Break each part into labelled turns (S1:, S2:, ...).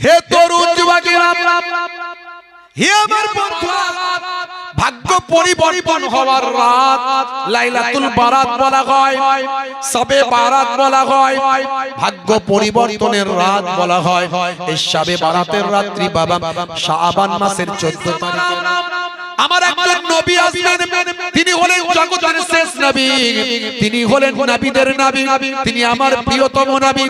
S1: হে তরুণ যুবকেরা, হে আমার বন্ধুরা, ভাগ্য পরিবর্তন হওয়ার রাত লাইলাতুল বারাত বলা হয়, শবে বারাত বলা হয়, ভাগ্য পরিবর্তনের রাত বলা হয়। এই শবে বারাতের রাত্রি বাবা শাবান মাসের 14 তারিখে আমার একজন নবী আসবেন। তিনি হলেন জগতের শেষ নবী, তিনি হলেন নবীদের নবী, তিনি আমার প্রিয়তম নবী।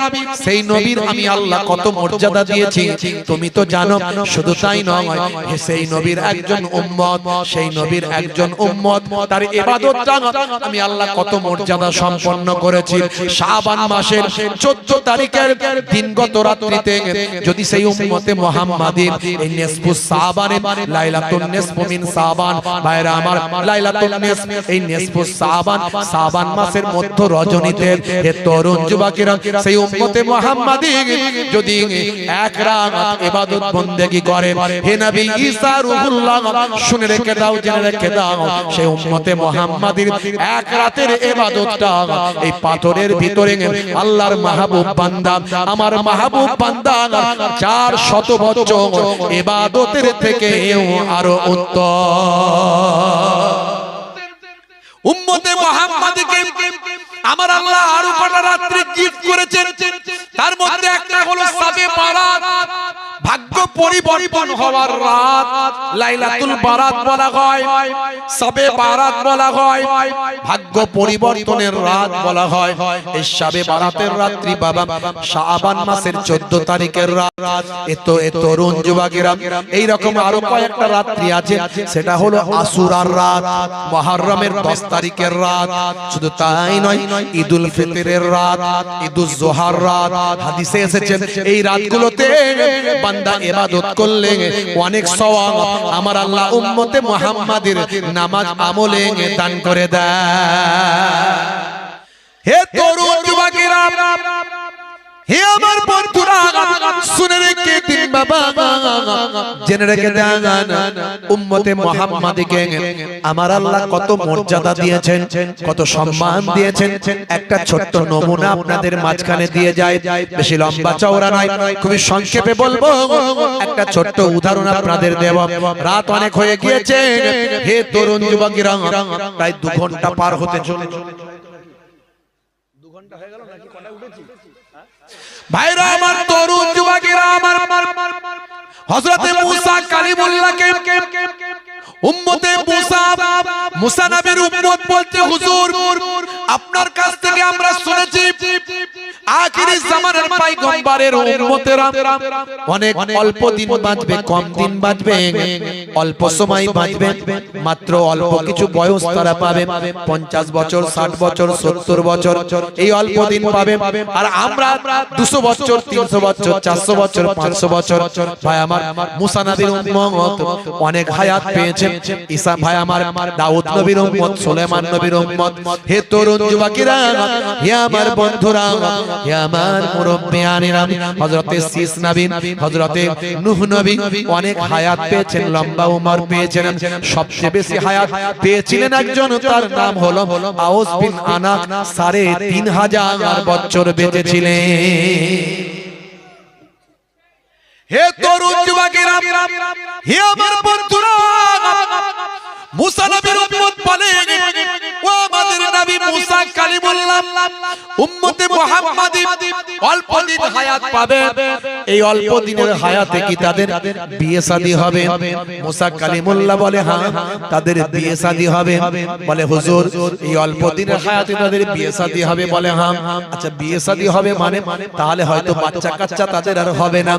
S1: সেই নবীর আমি আল্লাহ কত মর্যাদা দিয়েছি তুমি তো জানো। শুধু তাই নয়, সেই নবীর একজন উম্মত, সেই নবীর একজন উম্মত, তার ইবাদতটা আমি আল্লাহ কত মর্যাদা সম্পন্ন করেছি। শাবান মাসের 14 তারিখের দিনগত রাত্রিতে যদি সেই উম্মতে মুহাম্মাদীর এই নিসফুস শাবানে লাইলাতুন নিসফু মিন শাবান, ভাইরা আমার, লাইলাতুল নিসফ এই নিসফুস শাবান, শাবান মাসের মধ্য রজনীতে হে তরুণ যুবকেরা, সেই উম্মতে মুহাম্মাদী যদি এক রাত ইবাদত বন্দেগী করে, হে নবী ঈসা রূহুল্লাহ, শুনে রেখে দাও, জেনে রেখে দাও, সেই উম্মতে মুহাম্মাদীর এক রাতের ইবাদতটা এই পাথরের ভিতরে আল্লাহর মাহবুব বান্দা, আমার মাহবুব বান্দা 400 বছর ইবাদতের থেকে আরো উত্তম। উম্মতে মুহাম্মাদীকে আমার আল্লাহ আরো কটা রাত্রি গিফট করেছেন, তার মধ্যে একটা হলো শবে বারাত, ভাগ্য পরিবর্তন হওয়ার রাত লাইলাতুল বারাত বলা হয়, শবে বারাত বলা হয়, ভাগ্য পরিবর্তনের রাত বলা হয়। এই শবে বারাতের রাত্রি বাবা শাবান মাসের 14 তারিখের রাত। এ তরুণ যুবকেরা, এই রকম আরো কয়েকটা রাত্রি আছে, সেটা হলো আশুরার রাত, মুহররমের 10 তারিখের রাত। শুধু তাই নয়, ঈদুল ফিতরের রাত, ঈদুজ জোহার রাত। হাদিসে এসেছে এই রাতগুলোতে বান্দা ইবাদত করলে অনেক সওয়াব আমার আল্লাহ উম্মতে মুহাম্মাদীর নামাজ আমলে দান করে দেয়। হে তরুণ যুবকেরা, হে আমার বন্ধুরা, শুনে রেখে দিন বাবা, জেনে রেখে দেন, উম্মতে মুহাম্মাদীকে আমার আল্লাহ কত মর্যাদা দিয়েছেন, কত সম্মান দিয়েছেন। একটা ছোট্ট নমুনা আপনাদের মাঝখানে দিয়ে যায়, বেশি লম্বা চওড়া নয়, খুবই সংক্ষেপে বলবো। একটা ছোট্ট উদাহরণ আপনাদের দেব। রাত অনেক হয়ে গিয়েছে, হে তরুণ যুবকেরা, প্রায় 2 ঘন্টা পার হতে চলেছে। 2 ঘন্টা হয়ে গেল নাকি? কটা উঠেছি ভাইরা আমার, তরুণ যুবকেরা আমার, হযরতে মুসা কালিমুল্লাহকে উম্মতে মুসা নবীর উম্মত বলতে, হুজুর আপনার কাছ থেকে আমরা শুনেছি আখিরি জামানার পয়গম্বরের উম্মতেরা অনেক অল্প দিন বাঁচবে, কম দিন বাঁচবে, অল্প সময় বাঁচবে, মাত্র অল্প কিছু বয়স তারা পাবে, 50 বছর, 60 বছর, 70 বছর, এই অল্প দিন পাবে। আর আমরা 200 বছর, 300 বছর, 400 বছর, 500 বছর। ভাই আমার, মুসা নবীর উম্মত অনেক হায়াত পেয়েছে। ঈসা ভাই আমার, দাউদ নবীর উম্মত, সুলাইমান নবীর উম্মত। হে তরুণ যুবকেরা, হে আমার বন্ধুরা, হে আমার মুরব্বিয়ানেরা, হযরতে শীস নবী, হযরতে নূহ নবী অনেক হায়াত পেয়েছেন, লম্বা উমর পেয়েছেন। সবচেয়ে বেশি হায়াত পেয়েছিলেন একজন, তার নাম হলো আউস বিন আনাক, 3500 বছর বেঁচেছিলেন। হে তরুণ যুবকেরা, হে আমার বন্ধুরা, মুসা নবীর উম্মত বলেন, ও আমাদের নবী মুসা কালিমুল্লাহ, উম্মতে মুহাম্মাদী অল্প দিন হায়াত পাবে। এই অল্প দিনের হায়াতে কি তাদের বিয়ে শাদী হবে? মুসা কালিমুল্লাহ বলে, হ্যাঁ তাদের বিয়ে শাদী হবে। বলে, হুজুর এই অল্প দিনের হায়াতে তাদের বিয়ে শাদী হবে? বলে, হ্যাঁ। আচ্ছা, বিয়ে শাদী হবে মানে তাহলে হয়তো বাচ্চা কাচ্চা তাদের আর হবে না?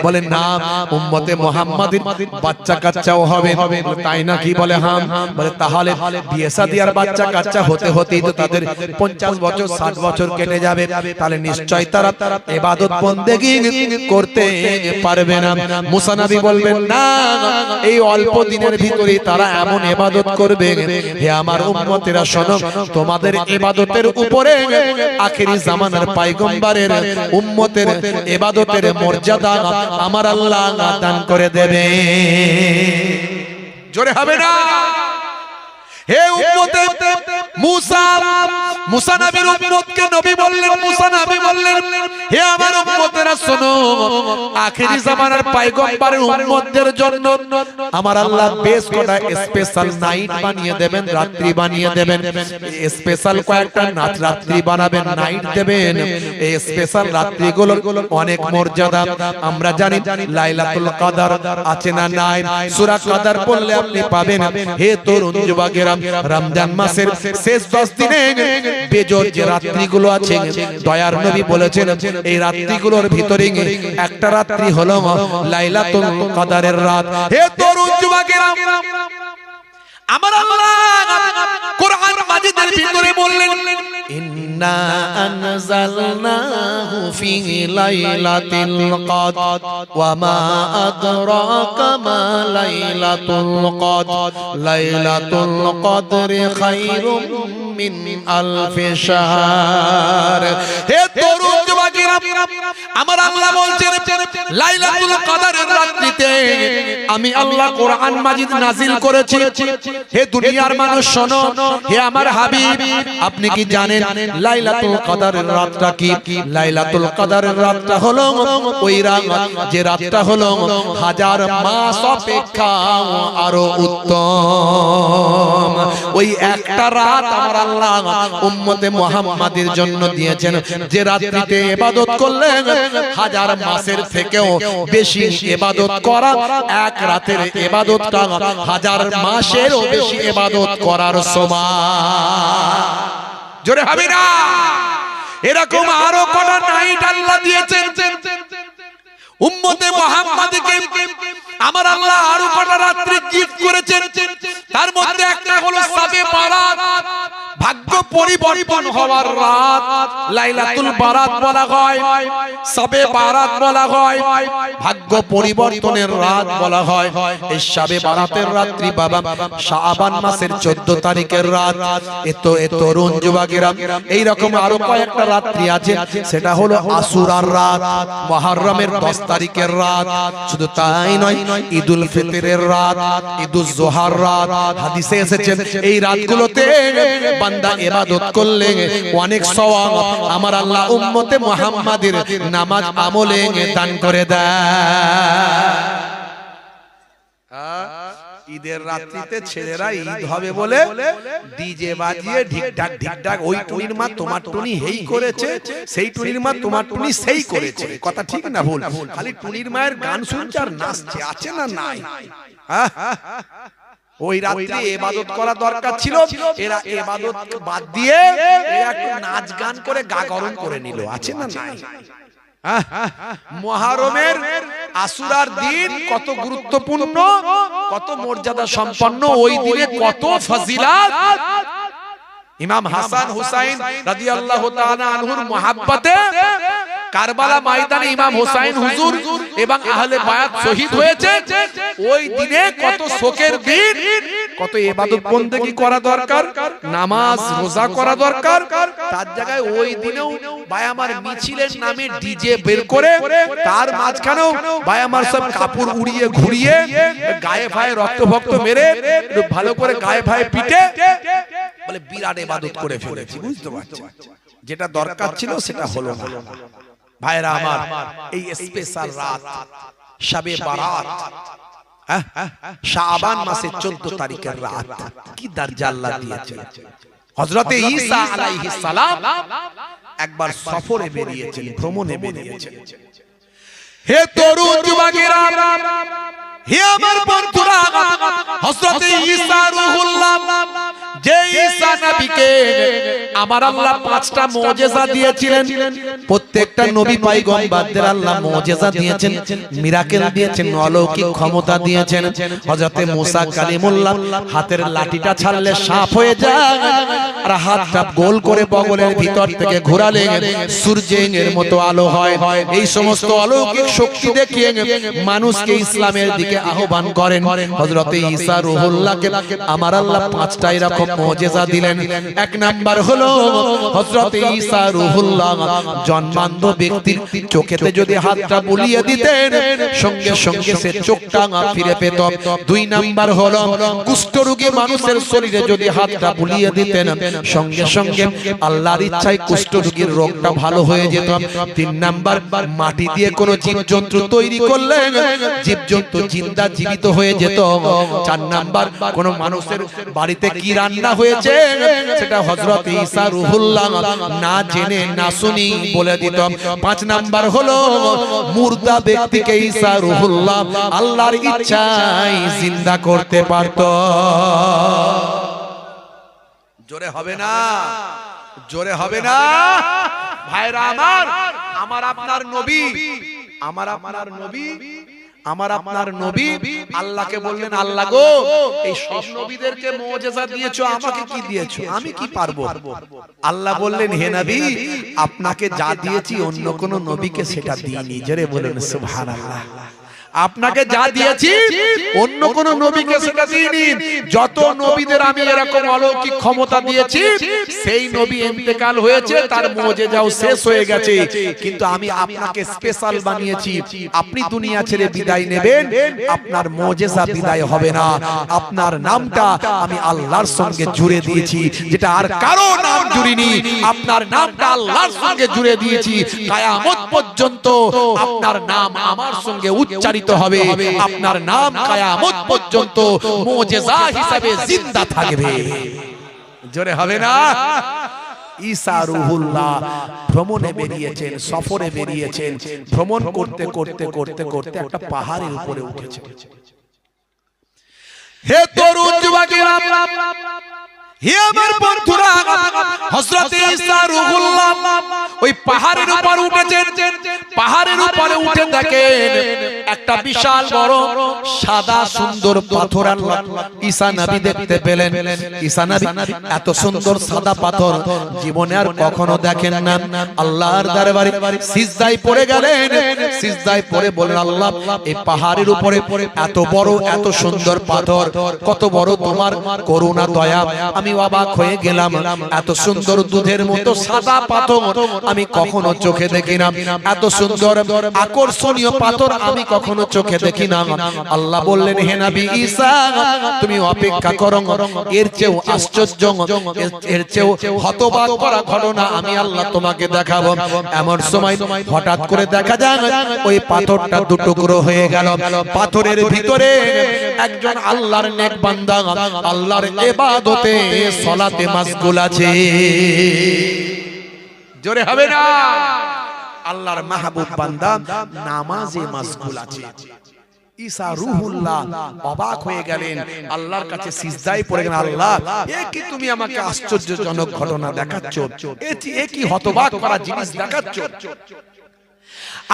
S1: বলে না, উম্মতে মুহাম্মাদীর বাচ্চা কাচ্চাও হবে। তাই না কি? বলে, হ্যাঁ। বলে, তাহলে বিয়ে শাদী আর বাচ্চা কাচ্চা হতে হতেই তো তাদের 50 বছর, 60 বছর কেটে যাবে। তাহলে নিশ্চয় তারা ইবাদত বন্দেগী করতে পারবে না। মুসা নবী বলবেন, না, এই অল্প দিনের ভিতরেই তারা এমন ইবাদত করবে। হে আমার উম্মতেরা শোনো, তোমাদের ইবাদতের উপরে আখিরি জামানার পয়গম্বরের উম্মতের ইবাদতের মর্যাদা আমার আল্লাহ দান করে দেবে। জোরে হবে না? হে উম্মতে মুসা, মুসা নবীর উম্মতকে নবী বললেন, মুসা নবী বললেন হে আমার উম্মতেরা শোনো, আখেরি জামানার পয়গম্বরের উম্মতদের জন্য আমার আল্লাহ বেশ কটা স্পেশাল নাইট বানিয়ে দেবেন, রাত্রি বানিয়ে দেবেন। স্পেশাল কয়েকটা রাত্রি বানাবেন, নাইট দেবেন। এই স্পেশাল রাত্রিগুলো অনেক মর্যাদা। আমরা জানি লাইলাতুল কদর আছে না নাই? সূরা কদর পড়লে আপনি পাবেন। হে তরুণ যুবকেরা, রমজান মাসের শেষ 10 দিনে বেজোড় যে রাত্রিগুলো আছে, দয়ার নবী বলেছেন এই রাত্রিগুলোর ভিতরে একটা রাত্রি হলো লাইলাতুল কদরের রাত। হে তরুণ যুবকেরা, আমার আল্লাহ কোরআন মাজিদের ভিতরে বললেন ইন্না আনজালনাহু ফি লাইলাতিল কদর ওয়া মা আদরাকা মা লাইলাতুল কদর লাইলাতুল কদরি খায়রুম মিন আলফি শাহর। হে তরুণ যুবকেরা, আমার আল্লাহ বলছেন লাইলাতুল কদরের রাত্রিতে আমি আল্লাহ কোরআন মাজিদ নাজিল করেছি। হে দুনিয়ার মানুষ শোনো, হে আমার হাবিব, আপনি কি জানেন লাইলাতুল কদরের রাতটা কি? লাইলাতুল কদরের রাতটা হলো ওই রাত যে রাতটা হলো 1000 মাস অপেক্ষা আরো উত্তম। ওই একটা রাত আমার আল্লাহ উম্মতে মুহাম্মাদের জন্য দিয়েছেন, যে রাত্রিতে ইবাদত করলে 1000 মাসের থেকেও বেশি ইবাদত করা, এক রাতের ইবাদতটা 1000 মাসেরও বেশি ইবাদত করার সমান। জোরে হবে না? এরকম আরো কটা নাইট আল্লাহ দিয়েছেন উম্মতে মুহাম্মাদকে। আমার আল্লাহ আরো কটা রাত্রি গিফট করেছেন, তার মধ্যে একটা হলো সাবে বারাত, ভাগ্য পরিবর্তন হওয়ার রাত। লাইলাতুল বারাত বলা হয়, সাবে বারাত বলা হয়, ভাগ্য পরিবর্তনের রাত বলা হয়। এই সাবে বারাতের রাত্রি বাবা শাবান মাসের 14 তারিখের রাত। এ তরুণ যুবকেরা, এই রকম আরো কয়েকটা রাত্রি আছে, সেটা হলো আশুরার রাত, মুহররমের 10 তারিখের রাত। শুধু তাই নয়, ঈদুল ফিতরের রাত, ঈদুল জোহার রাত। হাদিসে এসেছে এই রাতগুলোতে বান্দা ইবাদত করলে অনেক সওয়াব আমার আল্লাহ উম্মতে মুহাম্মাদের নামাজ আমলে দান করে দেয়। ঈদের রাত্রিতে ছেলেরা ঈদ হবে বলে ডিজে বাজিয়ে ঢিকঢাক ঢিকঢাক, ওই টুনির মা তোমার টুনি হেই করেছে, সেই টুনির মা তোমার টুনি সেই করেছে। কথা ঠিক না ভুল? খালি টুনির মায়ের গান শুনছে আর নাচছে, আছে না নাই? ওই রাত্রে ইবাদত করা দরকার ছিল, এরা ইবাদত বাদ দিয়ে একটু নাচ গান করে গা গরম করে নিল, আছে না নাই? মুহররমের আশুরার দিন কত গুরুত্বপূর্ণ, কত মর্যাদা সম্পন্ন, ওই দিনে কত ফজিলত। ইমাম হাসান হুসাইন রাদিয়াল্লাহু তাআলা আনহুর মুহাব্বতে কারবালা ময়দানে ইমাম হুসাইন হুজুর এবং আহলে বায়াত শহীদ হয়েছে। ওই দিনে কত শোকের দিন, কত ইবাদত বন্দেগী করা দরকার, নামাজ রোজা করা দরকার। তার জায়গায় ওই দিনেও ভাই আমার মিছিলের নামে ডিজে বের করে তার মাঝখানেও ভাই আমার সব কাপড় উড়িয়ে ঘুরিয়ে গায়ে ফায়ে রক্ত ভক্ত মেরে ভালো করে গায়ে ফায়ে পিটে বলে বিরাট ইবাদত করে ফেলেছি। বুঝতে পারছি, যেটা দরকার ছিল সেটা হলো না। ভাইরা আমার, এই স্পেশাল রাত শাবে বারাত, শাবান মাসের 14 তারিখের রাত, কি দরজা আল্লাহ দিয়েছেন। হযরতে ঈসা আলাইহিস সালাম একবার সফরে বেরিয়েছেন, ভ্রমণে বেরিয়েছেন। হে তরুণ যুবকেরা, হে আমার বন্ধুরা, হযরতে ঈসা রূহুল্লাহ, যে ঈসা নবীকে আমার আল্লাহ 5টা মুজিজা দিয়েছিলেন। প্রত্যেকটা নবী পয়গম্বরদের আল্লাহ মুজিজা দিয়েছেন, মিরাকেল দিয়েছেন, অলৌকিক ক্ষমতা দিয়েছেন। হযরতে মুসা কালিমুল্লাহ হাতের লাঠিটা ছাড়লে সাপ হয়ে যায়, আর হাতটা গোল করে বগলের ভিতর থেকে ঘোরালে সূর্যের মতো আলো হয়। এই সমস্ত অলৌকিক শক্তি দেখিয়ে মানুষকে ইসলামের দিকে আহ্বান করেন। হযরতে ঈসা রূহুল্লাহকে আমার আল্লাহ 5টা এরকম মুজিজা দিলেন। এক নাম্বার হলো হযরত ঈসা রূহুল্লাহ জন্মান্ধ ব্যক্তির চোখেতে যদি হাতটা বুলিয়ে দিতেন সঙ্গে সঙ্গে সে চোখটা ফিরে পেত। দুই নাম্বার হলো কুষ্ঠরোগী মানুষের শরীরে যদি হাতটা বুলিয়ে দিতেন সঙ্গে সঙ্গে আল্লাহর ইচ্ছায় কুষ্ঠরোগীর রোগটা ভালো হয়ে যেত। তিন নাম্বার মাটি দিয়ে কোনো জীবজন্তু তৈরি করলে জীবজন্তু জিন্দা জীবিত হয়ে যেত। চার নাম্বার কোন মানুষের বাড়িতে কি রান্না হয়েছে সেটা হযরত ঈসা রূহুল্লাহ না জেনে না শুনি বলে দিত। পাঁচ নাম্বার হলো মুর্দা ব্যক্তিকে ঈসা রূহুল্লাহ আল্লাহর ইচ্ছায় জিন্দা করতে পারত। জোরে হবে না, জোরে হবে না ভাইরা আমার। আমার আপনার নবী, আমার আপনার নবী, আমার আপনার নবী আল্লাহকে বললেন, আল্লাহ গো এই সব নবীদেরকে মুজিজা দিয়েছো, আমাকে কি দিয়েছো, আমি কি পারবো? আল্লাহ বললেন, হে নবী আপনাকে যা দিয়েছি অন্য কোন নবীকে সেটা দিইনি। জোরে বলেন সুবহানাল্লাহ। আপনাকে যা দিয়েছি অন্য কোন নবীকে সেটা দিইনি। যত নবীদের আমি এরকম অলৌকিক ক্ষমতা দিয়েছি সেই নবী ইন্তেকাল হয়েছে, তার মুজিজাও শেষ হয়ে গেছে, কিন্তু আমি আপনাকে স্পেশাল বানিয়েছি। আপনি দুনিয়া ছেড়ে বিদায় নেবেন, আপনার মুজিজা বিদায় হবে না। আপনার নামটা আমি আল্লাহর সঙ্গে জুড়ে দিয়েছি, যেটা আর কারো নাম জুড়িনি। আপনার নামটা আল্লাহর সঙ্গে জুড়ে দিয়েছি, কিয়ামত পর্যন্ত আপনার নাম আমার সঙ্গে উচ্চারিত হবে। আপনার নাম কিয়ামত পর্যন্ত মুজিজা হিসেবে জিন্দা থাকবে। জোরে হবে না। ঈসা রূহুল্লাহ ভ্রমণে বেরিয়েছেন, সফরে বেরিয়েছেন। ভ্রমণ করতে করতে করতে করতে একটা পাহাড়ের উপরে উঠেছে। হে তরুণ যুবকেরা, হে আমার বন্ধুরা, হযরত ঈসা রূহুল্লাহ ওই পাহাড়ের উপর উঠেছেন। পাহাড়ের উপরে উঠে দেখেন একটা বিশাল বড় সাদা সুন্দর পাথর আল্লাহ ঈসা নবী দেখতে পেলেন। ঈসা নবী এত সুন্দর সাদা পাথর জীবনে আর কখনো দেখেন না। আল্লাহর দরবারে সিজদায় পড়ে গেলেন। সিজদায় পড়ে বলেন, আল্লাহ এই পাহাড়ের উপরে এত বড় এত সুন্দর পাথর, কত বড় তোমার করুণা দয়া। আমি অবাক হয়ে গেলাম, এত সুন্দর দুধের মতো সাদা পাথর আমি কখনো চোখে দেখি না। এত সুন্দর আকর্ষণীয় পাথর আমি কখনো চোখে দেখি না। আল্লাহ বললেন, হে নবী ঈসা তুমি অপেক্ষা করো, এর চেয়েও আশ্চর্য, এর চেয়েও হতবাক করা ঘটনা আমি আল্লাহ তোমাকে দেখাবো। এমন সময় হঠাৎ করে দেখা যায় ওই পাথরটা দুটুকরো হয়ে গেল। পাথরের ভিতরে একজন আল্লাহর নেক বান্দা আল্লাহর ইবাদতে সালাতে মাশগুল আছে। জোরে হবে না। আল্লাহর মাহবুব বান্দা নামাজে মাশগুল আছে। ঈসা রূহুল্লাহ অবাক হয়ে গেলেন, আল্লাহর কাছে সিজদায় পড়ে গেলেন, আল্লাহ এ কি তুমি আমাকে আশ্চর্যজনক ঘটনা দেখাচ্ছ, এ কি হতবাক করা জিনিস দেখাচ্ছ?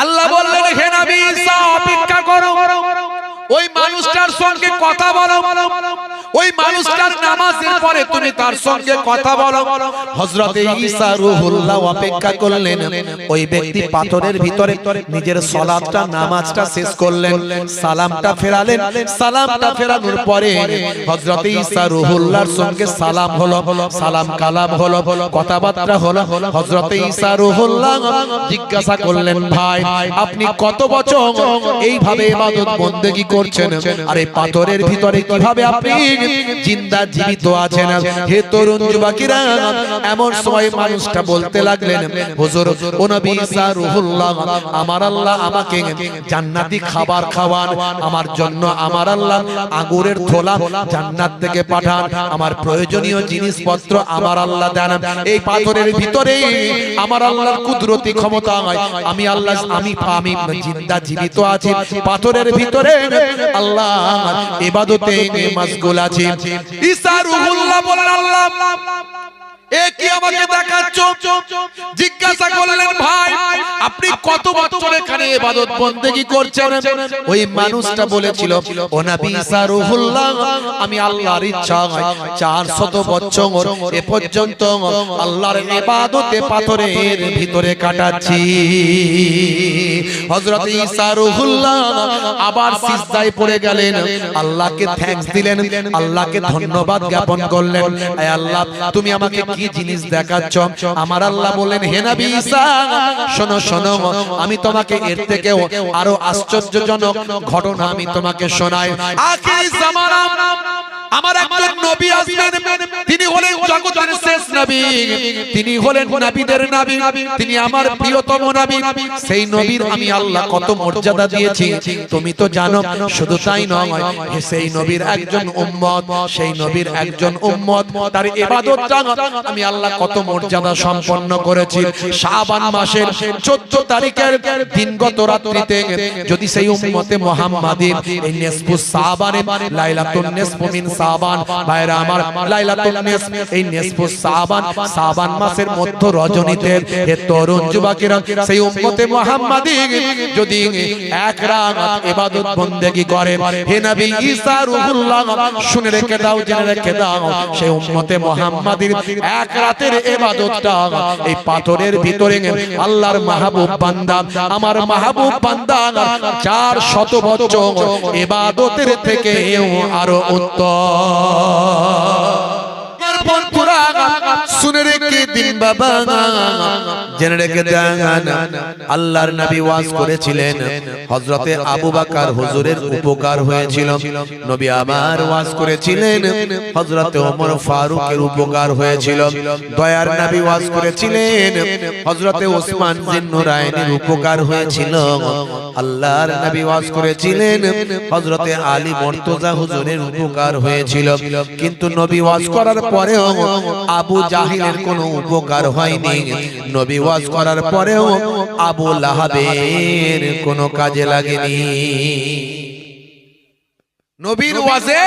S1: আল্লাহ বললেন, হে নবী ঈসা অপেক্ষা করো, ওই মানুষটার সঙ্গে কথা বলো, ওই মানুষটার নামাজের পরে তুমি তার সঙ্গে কথা বলো। হযরত ঈসা রূহুল্লাহ অপেক্ষা করলেন। ওই ব্যক্তি পাথরের ভিতরে নিজের সালাতটা নামাজটা শেষ করলেন, সালামটা ফেরালেন। সালামটা ফেরানোর পরে হযরত ঈসা রূহুল্লাহর সঙ্গে সালাম হলো, সালাম কালাম হলো, কথাবার্তা হলো। হযরত ঈসা রূহুল্লাহ জিজ্ঞাসা করলেন, ভাই আপনি কত বছর এইভাবে ইবাদত বন্দেগী করছেন, আর এই পাথরের ভিতরে কিভাবে আপনি জিন্দা জীবিত আছেন? হে তরুণ যুবকেরা, এমন সময় মানুষটা বলতে লাগলেন, হুজুর ও নবী ঈসা রূহুল্লাহ আমার আল্লাহ আমাকে জান্নাতি খাবার খাওয়ান, আমার জন্য আমার আল্লাহ আঙ্গুরের থোলা জান্নাত থেকে পাঠান, আমার প্রয়োজনীয় জিনিসপত্র আমার আল্লাহ দেন। এই পাথরের ভিতরে আমার আল্লাহর কুদরতি ক্ষমতা, আমি আল্লাহ আমি জিন্দা জীবিত আছি, পাথরের ভিতরে আল্লাহ ইবাদতে মাশগুল আছি। ঈসা রূহুল্লাহ বলেন, আল্লাহ এ কি আমাকে দেখাচ্ছ? জিজ্ঞাসা করলেন, ভাই আপনি কত বছর এখানে ইবাদত বন্দেগী করছেন? ওই মানুষটা বলেছিল, ও নবী ঈসা রূহুল্লাহ, আমি আল্লাহর ইচ্ছা 400 বছর এ পর্যন্ত আল্লাহর ইবাদতে পাথরের ভিতরে কাটাচ্ছি। হযরত ঈসা রূহুল্লাহ আবার সিজদায় পড়ে গেলেন, আল্লাহকে থ্যাঙ্কস দিলেন, আল্লাহকে ধন্যবাদ জ্ঞাপন করলেন। হে আল্লাহ, তুমি আমাকে কি জিনিস দেখাচ্ছ? আমার আল্লাহ বললেন, হে নবী ঈসা, শোনো শোনো, আমি তোমাকে এর থেকেও আরো আশ্চর্যজনক ঘটনা আমি তোমাকে শোনাই। আখির জামানা আমার একজন নবী আসবেন, তিনি হলেন জগতের শেষ নবী, তিনি হলেন নবীদের নবী, তিনি আমার প্রিয়তম নবী। সেই নবীর আমি আল্লাহ কত মর্যাদা দিয়েছি তুমি তো জানো। শুধু তাই নয়, সেই নবীর একজন উম্মত, সেই নবীর একজন উম্মত, তার ইবাদতটা আমি আল্লাহ কত মর্যাদা সম্পন্ন করেছি। শাবান মাসের 14 তারিখের দিনগত রাত্রিতে যদি সেই উম্মতে মুহাম্মাদীর এই নিসফুস শাবানে লাইলাতুন নিসফু মিন শাবান, ভাইরা আমার, লাইলাতুন নিসফ, এই নিসফুস শাবান, শাবান মাসের মধ্য রজনীতে হে তরুণ যুবকেরা, সেই উম্মতে মুহাম্মাদী যদি এক রাত ইবাদত বন্দেগী করে, হে নবী ঈসা রূহুল্লাহ, শুনে রেখে দাও, জেনে রেখে দাও, সেই উম্মতে মুহাম্মাদীর এক রাতের ইবাদতটা এই পাথরের ভিতরে আল্লাহর মাহবুব বান্দা, আমার মাহবুব বান্দা 400 বছর ইবাদতের থেকে আরো উত্তম। শুনে রেখে দিন বাবা, জেনে রেখে দেন, আল্লাহর নবী ওয়াজ করেছিলেন, হযরতে আবু বকর হুজুরের উপকার হয়েছিল। নবী আমার ওয়াজ করেছিলেন, হযরতে ওমর ফারুকের উপকার হয়েছিল। দয়ার নবী ওয়াজ করেছিলেন, হযরতে ওসমান জিন্নুরাইনের উপকার হয়েছিল। আল্লাহর নবী ওয়াজ করেছিলেন, হযরতে আলী মুর্তজা হুজুরের উপকার হয়েছিল। কিন্তু নবী ওয়াজ করার পরেও আবু জাহিলের কোনো উপকার হয়নি। নবী ওয়াজ করার পরেও আবু লাহাবের কোনো কাজে লাগেনি। নবীর ওয়াজে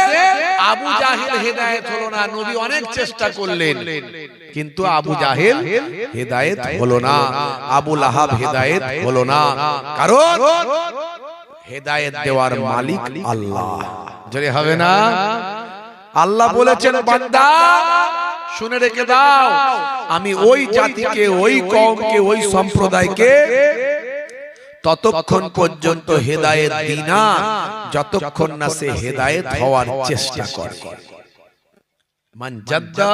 S1: আবু জাহিল হেদায়েত হলো না। নবী অনেক চেষ্টা করলেন, কিন্তু আবু জাহিল হেদায়েত হলো না, আবু লাহাব হেদায়েত হলো না। কারণ হেদায়েত দেওয়ার মালিক আল্লাহ। যদি হবে না, আল্লাহ বলেছেন, বান্দা শুনে রেখে দাও, আমি ওই জাতিকে, ওই কওমকে, ওই সম্প্রদায়কে ততক্ষণ পর্যন্ত হেদায়েত দিই না যতক্ষণ না সে হেদায়েত হওয়ার চেষ্টা করে। মান জাদ্দা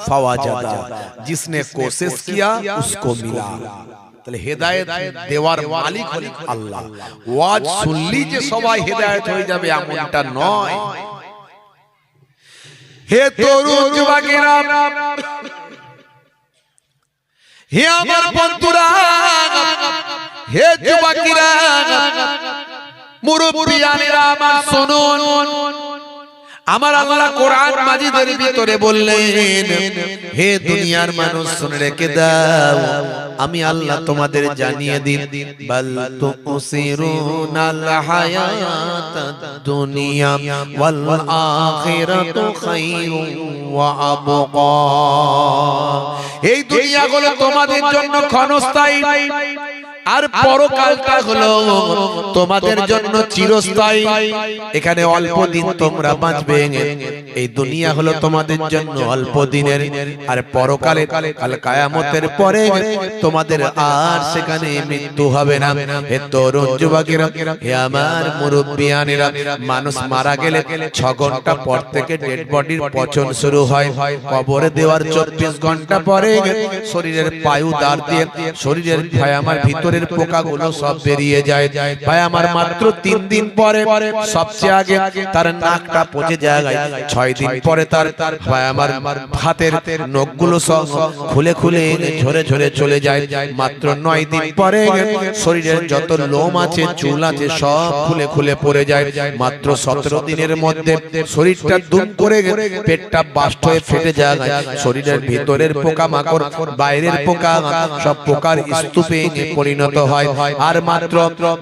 S1: ফাওয়াজাদা, जिसने कोशिश किया उसको मिला। তাহলে হেদায়েত দেওয়ার মালিক হলেন আল্লাহ। ওয়াজ শুনলি যে সবাই হেদায়েত হয়ে যাবে এমনটা নয়। হে তরুণ যুবকেরা, হে আমার বন্ধুরা, হে যুবকেরা, মুরব্বিয়ানেরা আমার শুনুন, আমার আল্লাহ কোরআন মাজিদের ভিতরে বললেন, হে দুনিয়ার মানুষ শুনে রেখে দাও, আমি আল্লাহ তোমাদের জানিয়ে দিই, বাল তুসিরুনাল হায়াতাদ দুনিয়া ওয়াল আখিরাতু খায়রুন ওয়া আবকা। এই দুনিয়া হলো তোমাদের জন্য ক্ষণস্থায়ী, আর পরকালটা হলো তোমাদের জন্য চিরস্থায়ী। এখানে অল্প দিন তোমরা বাঁচবে, এই দুনিয়া হলো তোমাদের জন্য অল্প দিনের, আর পরকালে কাল কিয়ামতের পরে তোমাদের আর সেখানে মৃত্যু হবে না। হে তরুণ যুবকেরা, হে আমার মুরব্বিয়ানেরা, মানুষ মারা গেলে 6 ঘন্টা পর থেকে ডেড বডির পচন শুরু হয়। কবরে দেওয়ার 24 ঘন্টা পরে শরীরের পায়ু দাঁড় দিয়ে শরীরের আমার ভিতর পোকাগুলো সব বেরিয়ে যায়। ভাই আমার, মাত্র 3 দিন পরে সবচেয়ে আগে তার নাকটা পচে যায়। 6 দিন পরে তার ভাই আমার হাতের নখগুলো সব খুলে খুলে ঝরে ঝরে চলে যায়। মাত্র 9 দিন পরে শরীরের যত লোম আছে, চুল আছে, সব খুলে খুলে পড়ে যায়। মাত্র 17 দিনের মধ্যে শরীরটা দুম করে পেটটা বাস্ট হয়ে ফেটে যায়। শরীরের ভিতরের পোকা মাকড়, বাইরের পোকা, সব পোকার স্তূপে পরিণত পরিণত হয়। আর মাত্র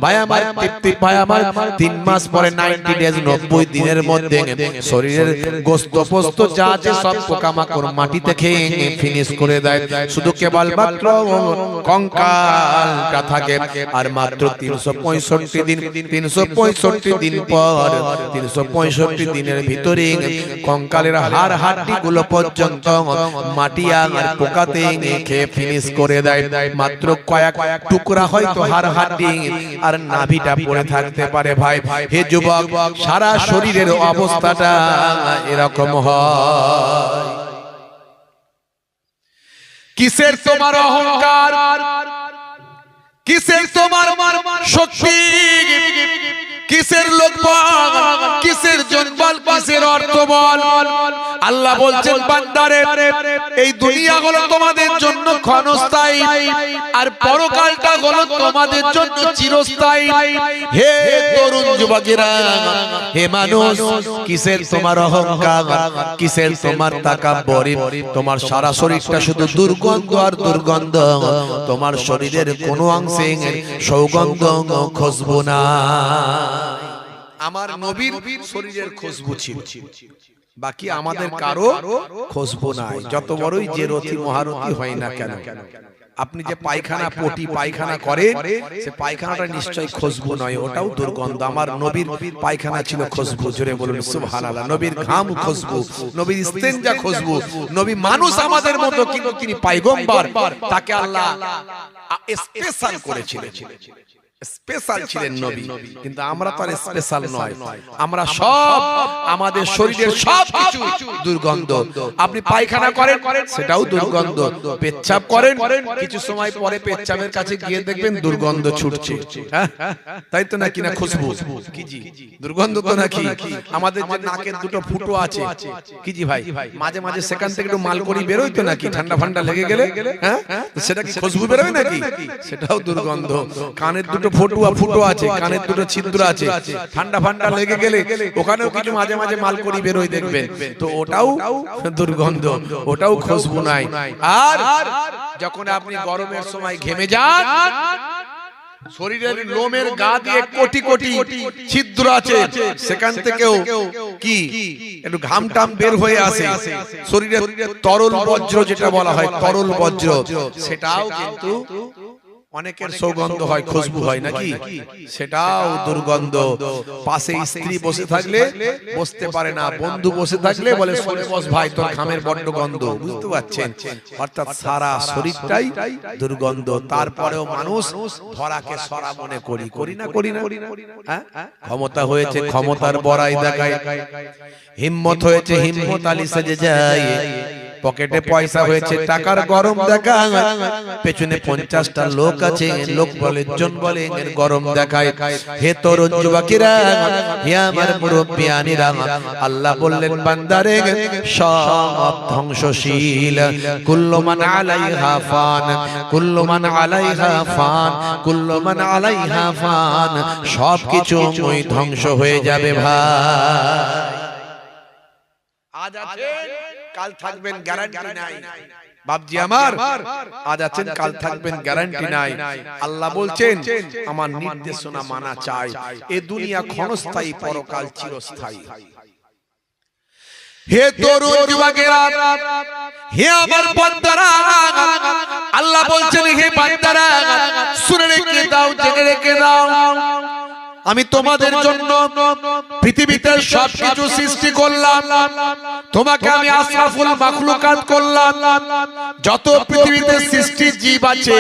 S1: ভাই আমার তৃপ্তি ভাই আমার 3 মাস পরে 90 ডেজ 90 দিনের মধ্যে শরীরের গোশত পোস্ত যা আছে সব পোকামাকড় মাটিতে খেয়ে ফিনিশ করে দেয়। শুধু কেবল মাত্র কঙ্কালটা থাকে। আর মাত্র 365 দিন 365 দিন পর 365 দিনের ভিতরে কঙ্কালের হাড় হাড্ডি গুলো পর্যন্ত মাটি আর পোকাতে খেয়ে ফিনিশ করে দেয়। মাত্র কয়েক টুকরা হয়তো হাড় হাড্ডি আর নাভিটা পড়ে থাকতে পারে। ভাই হে যুবক, সারা শরীরের অবস্থাটা এরকম হয়। কিসের তোমার অহংকার, কিসের তোমার শক্তি, কিসের লোকবল, কিসের জনবল, কিসের অর্থবল? আল্লাহ বলছেন বান্দারে এই দুনিয়া হলো তোমাদের জন্য ক্ষণস্থায়ী আর পরকালটা হলো তোমাদের জন্য চিরস্থায়ী। হে তরুণ যুবকেরা, হে মানুষ, কিসের তোমার অহংকার, কিসের তোমার তাকাব্বুরি? তোমার সারা শরীরটা শুধু দুর্গন্ধ আর দুর্গন্ধ, তোমার শরীরের কোনো অংশে সৌগন্ধ খুশবু না। আমার নবীর শরীরের খুশবু ছিল, বাকি আমাদের কারো খুশবু নাই। যত বড়ই যে রথী মহারথী হয় না কেন, আপনি যে পায়খানা পটি পায়খানা করেন, সে পায়খানাটা নিশ্চয়ই খুশবু নয়, ওটাও দুর্গন্ধ। আমার নবীর পায়খানা ছিল খুশবু। জোরে বলুন সুবহানাল্লাহ। নবীর ঘাম খুশবু, নবীর ইস্তেঞ্জা খুশবু। নবী মানুষ আমাদের মতো, কিন্তু তিনি পয়গম্বর, তাকে আল্লাহ স্পেশাল করেছিলেন, স্পেশাল ছিলেন নবী। কিন্তু আমরা তো আর স্পেশাল নয়, আমরা সব আমাদের শরীরের সব কিছু দুর্গন্ধ। আপনি পায়খানা করেন, সেটাও দুর্গন্ধ। পেচ্ছাব করেন, কিছু সময় পরে পেচ্ছাবের কাছে গিয়ে দেখবেন দুর্গন্ধ ছুটছে, তাই তো নাকি? না খুশবু কি জি? দুর্গন্ধ তো নাকি? আমাদের যে নাকের দুটো ফুটো আছে, কি জি ভাই, মাঝে মাঝে সেখান থেকে একটু মালকড়ি বেরোয় তো নাকি? ঠান্ডা ফান্ডা লেগে গেলে, হ্যাঁ, সেটা কি খুশবু বেরোয় নাকি? সেটাও দুর্গন্ধ। কানের দুটো ফুটো আছে, কানের দুটো ছিদ্র আছে, ঠান্ডা ফান্ডা লেগে গেলে ওখানেও কিছু মাঝে মাঝে মালকড়ি বেরোয় দেখবেন, তো ওটাও দুর্গন্ধ, ওটাও খুশবু নাই। আর যখন আপনি গরমের সময় ঘেমে যান, শরীরের লোমের গা দিয়ে কোটি কোটি ছিদ্র আছে, সেখান থেকেও কি একটু ঘাম টাম বের হয়ে আসে। শরীরের তরল বজ্র যেটা বলা হয়, তরল বজ্র, সেটাও কিন্তু অনেকের সৌগন্ধ হয়, খুশবু হয় নাকি? সেটাও দুর্গন্ধ। পাশে স্ত্রী বসে থাকলে বসতে পারে না, বন্ধু বসে থাকলে বলে সরে বস ভাই, তোর ঘামের বড্ড গন্ধ। বুঝতে পারছেন? অর্থাৎ সারা শরীরটাই দুর্গন্ধ। তারপরেও মানুষ ধরাকে সরা মনে করি না? ক্ষমতা হয়েছে, ক্ষমতার বড়াই দেখায়। হিম্মত হয়েছে, হিম্মত আলী সেজে যায়। পকেটে পয়সা হয়েছে, টাকার গরম দেখায়। পেছনে 50টা লোক আছে, লোক বলে জন বলে এর গরম দেখায়। হে তরুণ যুবকেরা, হে আমার মুরব্বিয়ানিরা, আল্লাহ বললেন বান্দারে সব ধ্বংসশীল। কুল্লু মান আলাইহা ফান, কুল্লু মান আলাইহা ফান, কুল্লু মান আলাইহা ফান, সবকিছু ওই ধ্বংস হয়ে যাবে ভাই। আজ আছেন, কাল থাকবেন, গ্যারান্টি নাই। বাপজি আমার, আজ আছেন, কাল থাকবেন, গ্যারান্টি নাই। আল্লাহ বলছেন আমার নির্দেশনা মানা চাই। এ দুনিয়া ক্ষণস্থায়ী, পরকাল চিরস্থায়ী। হে তরুণ যুবকেরা, হে আমার বান্দারা, আল্লাহ বলছেন হে বান্দারা, শুনে রেখে দাও, জেনে রেখে দাও, আমি তোমাদের জন্য পৃথিবীতে সবকিছু সৃষ্টি করলাম। তোমাকে আমি আশরাফুল মাখলুকাত করলাম। যত পৃথিবীতে সৃষ্টি জীব আছে,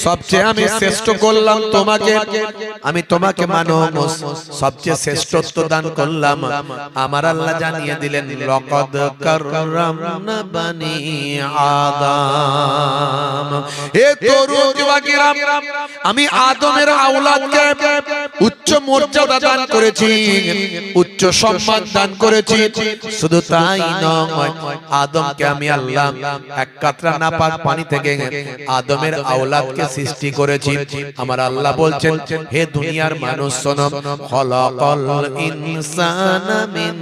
S1: সবচেয়ে আমি শ্রেষ্ঠ করলাম তোমাকে। আমি তোমাকে মানব সবচেয়ে শ্রেষ্ঠত্ব দান করলাম। আমার আল্লাহ জানিয়ে দিলেন, লাকাদ কাররামনা বানি আদম। হে তরুণ যুবকেরা, আমি আদমের আওলাদকে উচ্চ মর্যাদা দান করেছি, উচ্চ সম্মান দান করেছি। শুধু তাই নয়, আদমকে আমি আল্লাহ এক কাতরা নাপাক পানি থেকে আদমের আওলাদকে সৃষ্টি করেছি। আমার আল্লাহ বলছেন, হে দুনিয়ার মানুষ শোনো, খলাকাল ইনসানা মিন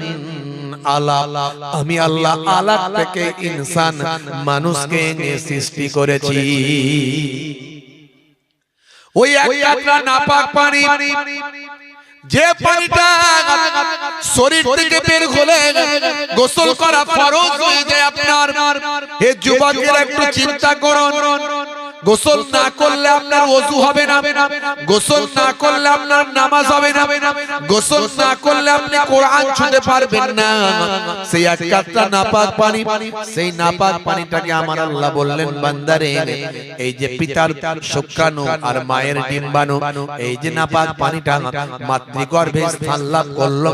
S1: আলাক, আমি আল্লাহ আলাক থেকে ইনসান মানুষকে সৃষ্টি করেছি। ওই এক কাতরা নাপাক পানি, যে পানিটা শরীর থেকে বের হলে গোসল করা ফরজ হয়ে যায় আপনার। হে যুবকেরা একটু চিন্তা করুন, গোসল না করলে আপনার ওযু হবে না, গোসল না করলে আপনার নামাজ হবে না, গোসল না করলে আপনি কোরআন ছুঁতে পারবেন না। সেই এক কাতরা নাপাক পানি, সেই নাপাক পানিটাকে আমার আল্লাহ বললেন, বান্দারে এই যে পিতার শুক্রাণু আর মায়ের ডিম্বাণু, এই যে নাপাক পানিটা মাতৃগর্ভে স্থান লাভ করলো,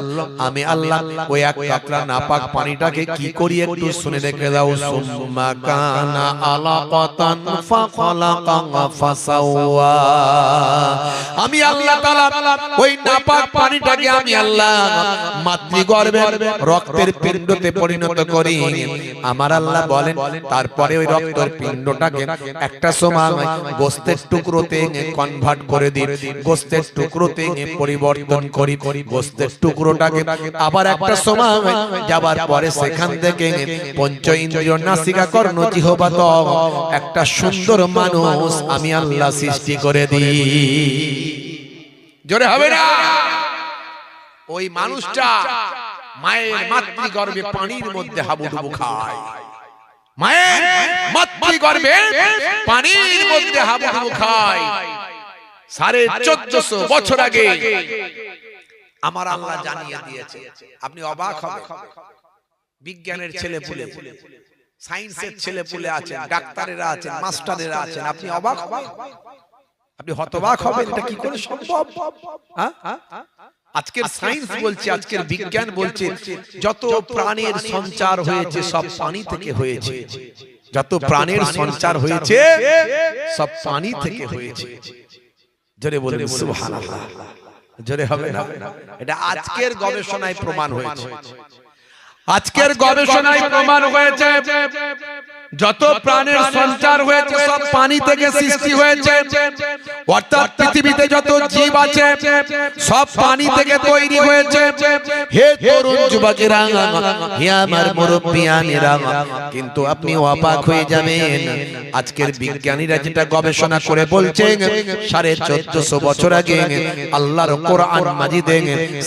S1: আমি আল্লাহ ওই এক কাতরা নাপাক পানিটাকে কি করি একটু শুনে রেখে দাও। সুম্মা কানা আলাকাতান ফাখালাকা ফাসাওয়া, আমি আল্লাহ তাআলা ওই নাপাক পানিটাকে আমি আল্লাহ মাতৃগর্ভে রক্তের পিণ্ডতে পরিণত করি। আমার আল্লাহ বলেন তারপরে ওই রক্তের পিণ্ডটাকে একটা সময় গোশতের টুকরোতে কনভার্ট করে দিই, গোশতের টুকরোতে পরিবর্তন করি, গোশতের টুকরোটাকে আবার একটা সময় যাবার পরে সেখান থেকে পঞ্চ ইন্দ্রিয় নাসিকা কর্ণ জিহ্বা ত্বক একটা সুন্দর মানুষ আমি আল্লাহ সৃষ্টি করে দিই। জোরে হবে না? ওই মানুষটা মায়ের মাতৃগর্ভে পানির মধ্যে হাবুডুবু খায়, মায়ের মাতৃগর্ভে পানির মধ্যে হাবুডুবু খায়। 1450 বছর আগে আমার আল্লাহ জানিয়ে দিয়েছে। আপনি অবাক হবেন, বিজ্ঞানের ছেলে পুলে, সায়েন্সের ছেলে পুলে আছেন, ডাক্তারেরা আছেন, মাস্টারেরা আছেন, আপনি অবাক হবেন, আপনি হতবাক হবেন, এটা কি করে সম্ভব? আজকের সায়েন্স বলছে, আজকের বিজ্ঞান বলছে যত প্রাণের সঞ্চার হয়েছে সব পানি থেকে হয়েছে, যত প্রাণের সঞ্চার হয়েছে সব পানি থেকে হয়েছে। জোরে বলেন সুবহানাল্লাহ। জোরে হবে না? এটা আজকের গবেষণায় প্রমাণ হয়েছে, আজকের গবেষণায় প্রমাণ হয়েছে যত প্রাণের সঞ্চার হয়েছে সব পানি থেকে সৃষ্টি হয়েছে। অর্থাৎ পৃথিবীতে যত জীব আছে সব পানি থেকে তৈরি হয়েছে। হে তরুণ যুবকেরা, হে আমার মুরব্বিয়ানেরা, কিন্তু আপনি অবাক হয়ে যাবেন, আজকের বিজ্ঞানীরা যেটা গবেষণা করে বলছেন 1450 বছর আগে আল্লাহর কোরআন মাজিদে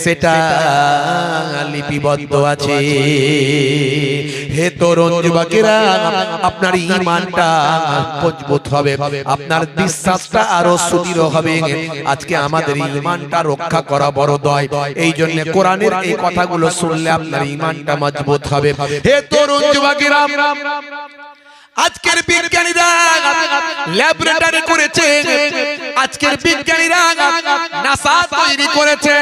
S1: সেটা লিপিবদ্ধ আছে। হে তরুণ যুবকেরা, আপনার ঈমানটা মজবুত হবে, আপনার বিশ্বাসটা আরো সুদৃঢ় হবে। আজকে আমাদের ঈমানটা রক্ষা করা বড় দয়, এই জন্য কোরআনের এই কথাগুলো শুনলে আপনার ঈমানটা মজবুত হবে। হে তরুণ যুবকেরা, আজকের বিজ্ঞানীরা ল্যাবরেটরি করেছে, আজকের বিজ্ঞানীরা নাসা তৈরি করেছে,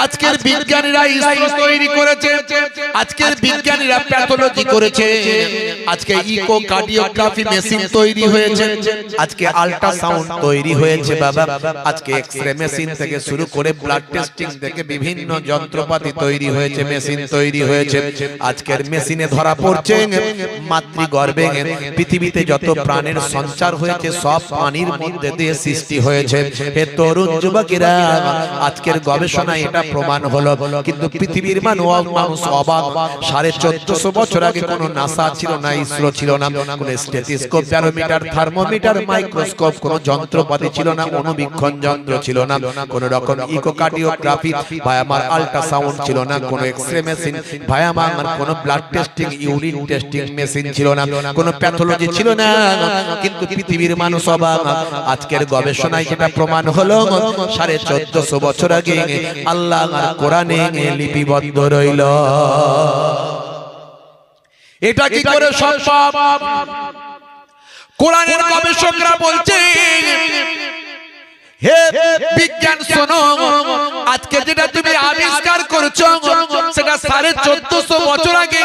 S1: আজকের বিজ্ঞানীরা ইসরো তৈরি করেছে, আজকের বিজ্ঞানীরা প্যাথোলজি করেছে, আজকে ইকোকার্ডিওগ্রাফি মেশিন তৈরি হয়েছে, আজকে আল্ট্রাসাউন্ড তৈরি হয়েছে বাবা, আজকে এক্সরে মেশিন থেকে শুরু করে ব্লাড টেস্টিং থেকে বিভিন্ন যন্ত্রপাতি তৈরি হয়েছে, মেশিন তৈরি হয়েছে। আজকের মেশিনে ধরা পড়ছে মাতৃগর্ভে পৃথিবীতে যত প্রাণের সঞ্চার হয়েছে সব পানির মধ্যে দিয়ে সৃষ্টি হয়েছে। হে তরুণ যুবকেরা, আজকের গবেষণায় এটা প্রমাণ হলো, কিন্তু পৃথিবীর মানুষ অবাক। 1450 বছর আগে কোনো নাসা ছিল না, ইসরো ছিল না, কোনো স্টেথোস্কোপ, ব্যারোমিটার, থার্মোমিটার, মাইক্রোস্কোপ, কোনো যন্ত্রপাতি ছিল না, অনুবীক্ষণ যন্ত্র ছিল না, কোনো রকম ইকোকার্ডিওগ্রাফি ভাই আমার আল্ট্রাসাউন্ড ছিল না, কোনো এক্সরে মেশিন ভাই আমার কোনো blood testing, urine testing machine ছিল না, কোনো প্যাথোলজি ছিল না, কিন্তু পৃথিবীর মানুষ অবাক। আজকের গবেষণায় যেটা প্রমাণ হলো 1450 বছর আগে আল্লাহর কোরআনে লিপিবদ্ধ রইল। এটা কি করে সম্ভব? কোরআনের গবেষকরা বলছে, হে বিজ্ঞান শোনো, আজকে যেটা তুমি আবিষ্কার করছো সেটা 1450 বছর আগে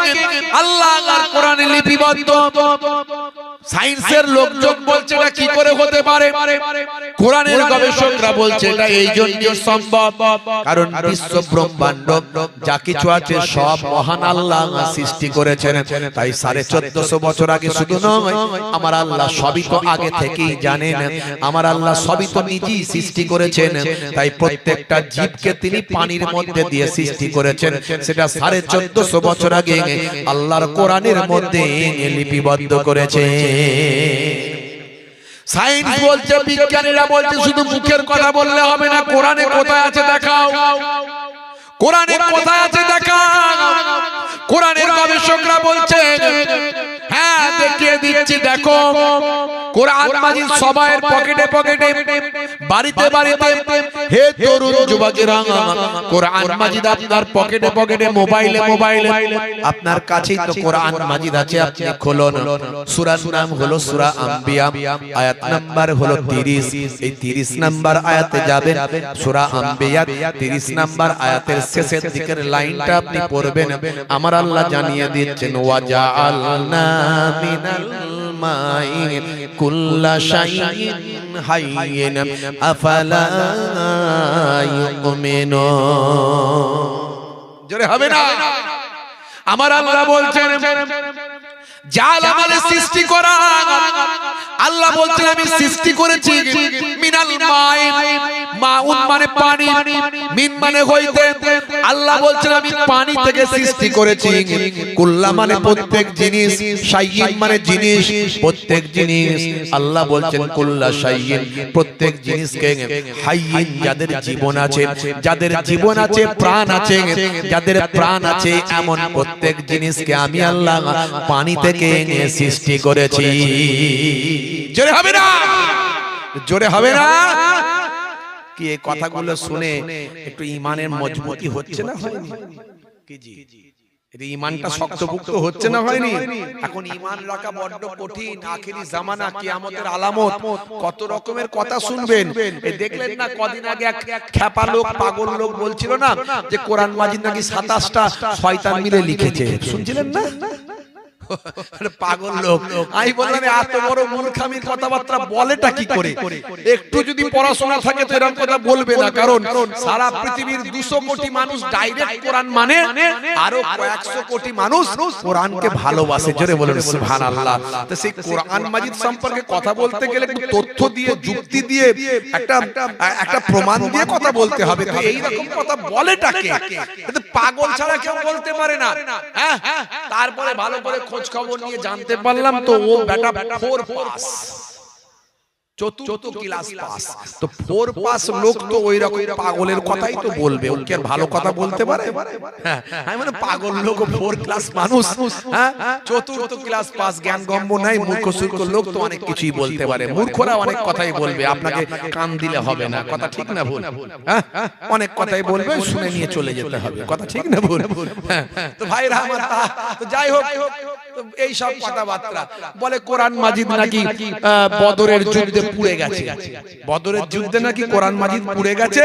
S1: আল্লাহর কোরআনে লিপিবদ্ধ। সায়েন্সের লোকজন বলছে এটা কি করে হতে পারে? কোরআনের গবেষকরা বলছে এটা এই জন্যই সম্ভব, কারণ বিশ্ব ব্রহ্মাণ্ড যা কিছু আছে সব মহান আল্লাহ সৃষ্টি করেছেন। তাই 1450 বছর আগে শুধু নয়, আমার আল্লাহ সবই তো আগে থেকেই জানেন, আমার আল্লাহ সবই তো নিজেই সৃষ্টি করেছেন। তাই প্রত্যেকটা জীবকে তিনি পানির মধ্যে দিয়ে সৃষ্টি করেছেন, সেটা 1450 বছর আগে আল্লাহর কোরআনের মধ্যে লিপিবদ্ধ করেছে। সায়েন্স বলছে, বিজ্ঞানীরা বলছে শুধু মুখের কথা বললে হবে না, কোরআনে কোথায় আছে দেখাও, কোরআনে কোথায় আছে দেখাও। কোরআনের গবেষকরা বলছে, হ্যাঁ দেখিয়ে দিচ্ছি, দেখো কোরআন মাজিদ সবার পকেটে পকেটে, বাড়িতে বাড়িতে। হে তরুণ যুবকেরা, কোরআন মাজিদ আপনার পকেটে পকেটে, মোবাইলে মোবাইলে, আপনার কাছেই তো কোরআন মাজিদ আছে। আপনি খুলুন, সূরার নাম হলো সূরা আম্বিয়া, আয়াত নাম্বার হলো 30। এই 30 নাম্বার আয়াতে যাবেন, সূরা আম্বিয়া 30 নাম্বার আয়াতের শেষের দিকের লাইনটা আপনি পড়বেন। আমার আল্লাহ জানিয়ে দিচ্ছেন, ওয়াজআলনা মিনাল মাই কুল্লা শাইইন হাইয়িন আফালা ইউমিনুন। জোরে হবে না? আমার আল্লাহ বলছেন, জাল আমাদের সৃষ্টি করা, আল্লাহ বলছেন আমি সৃষ্টি করেছি মিনাল মাই, মাউন মানে পানি, মিন মানে হইতে। আল্লাহ বলছেন আমি পানি থেকে সৃষ্টি করেছি। কুল্লা মানে প্রত্যেক জিনিস, শাইইন মানে জিনিস, প্রত্যেক জিনিস। আল্লাহ বলছেন কুল্লা শাইইন, প্রত্যেক জিনিসকে, হাইয়িন যাদের জীবন আছে, যাদের জীবন আছে, প্রাণ আছে, যাদের প্রাণ আছে, এমন প্রত্যেক জিনিসকে আমি আল্লাহ পানি থেকে সৃষ্টি করেছি। জোরে হবে না? জোরে হবে না? কি এই কথাগুলো শুনে একটু ঈমানের মজবুতি হচ্ছে না? হয়নি কি জি? এটা ঈমানটা শক্তপোক্ত হচ্ছে না? হয়নি? এখন ঈমান রাখা বড্ড কঠিন। আখেরি জামানা, কিয়ামতের আলামত, কত রকমের কথা শুনবেন। এই দেখলেন না কদিন আগে এক খ্যাপা লোক, পাগল লোক বলছিল না যে কোরআন মাজিদ নাকি 27টা শয়তান মিলে লিখেছে, শুনছিলেন না? পাগল লোক। আমি বললাম এত বড় মূর্খামির কথাবার্তা বলেটা কি করে? একটু যদি পড়াশোনা থাকে তো এরকম কথা বলবে না। কারণ সারা পৃথিবীর 200 কোটি মানুষ ডাইরেক্ট কোরআন মানে, আরো 100 কোটি মানুষ কোরআনকে ভালোবাসে। জোরে বলেন সুবহানাল্লাহ। তো সেই কোরআন মাজিদ সম্পর্কে কথা বলতে গেলে তথ্য দিয়ে, যুক্তি দিয়ে, একটা প্রমাণ দিয়ে কথা বলতে হবে। তো এই রকম কথা বলেটা কে? পাগল ছাড়া কেউ বলতে পারে না। হ্যাঁ, তারপরে ভালো করে খোঁজ খবর নিয়ে জানতে পারলাম তো ও বেটা 4 পাস, চতুর্থ ক্লাস পাস। তো 4 পাস লোক তো ওই রকম পাগলের কথাই তো বলবে, ও কি আর ভালো কথা বলতে পারে? হ্যাঁ, আমি মানে পাগল লোক 4 ক্লাস মানুষ, হ্যাঁ, চতুর্থ ক্লাস পাস, জ্ঞান গম্য নাই, মূর্খ সূর্খ লোক তো অনেক কিছুই বলতে পারে। মূর্খরা অনেক কথাই বলবে, আপনাকে কান দিলে হবে না। কথা ঠিক না ভুল? হ্যাঁ, অনেক কথাই বলবে, শুনে নিয়ে চলে যেতে হবে। কথা ঠিক না ভুল? হ্যাঁ। তো ভাইরা আমার, তো যাই হোক, এই সব কথাবার্তা বলে কোরআন মাজিদ নাকি বদরের যুদ্ধে পুড়ে গেছে। বদরের যুদ্ধে নাকি কোরআন মাজিদ পুড়ে গেছে,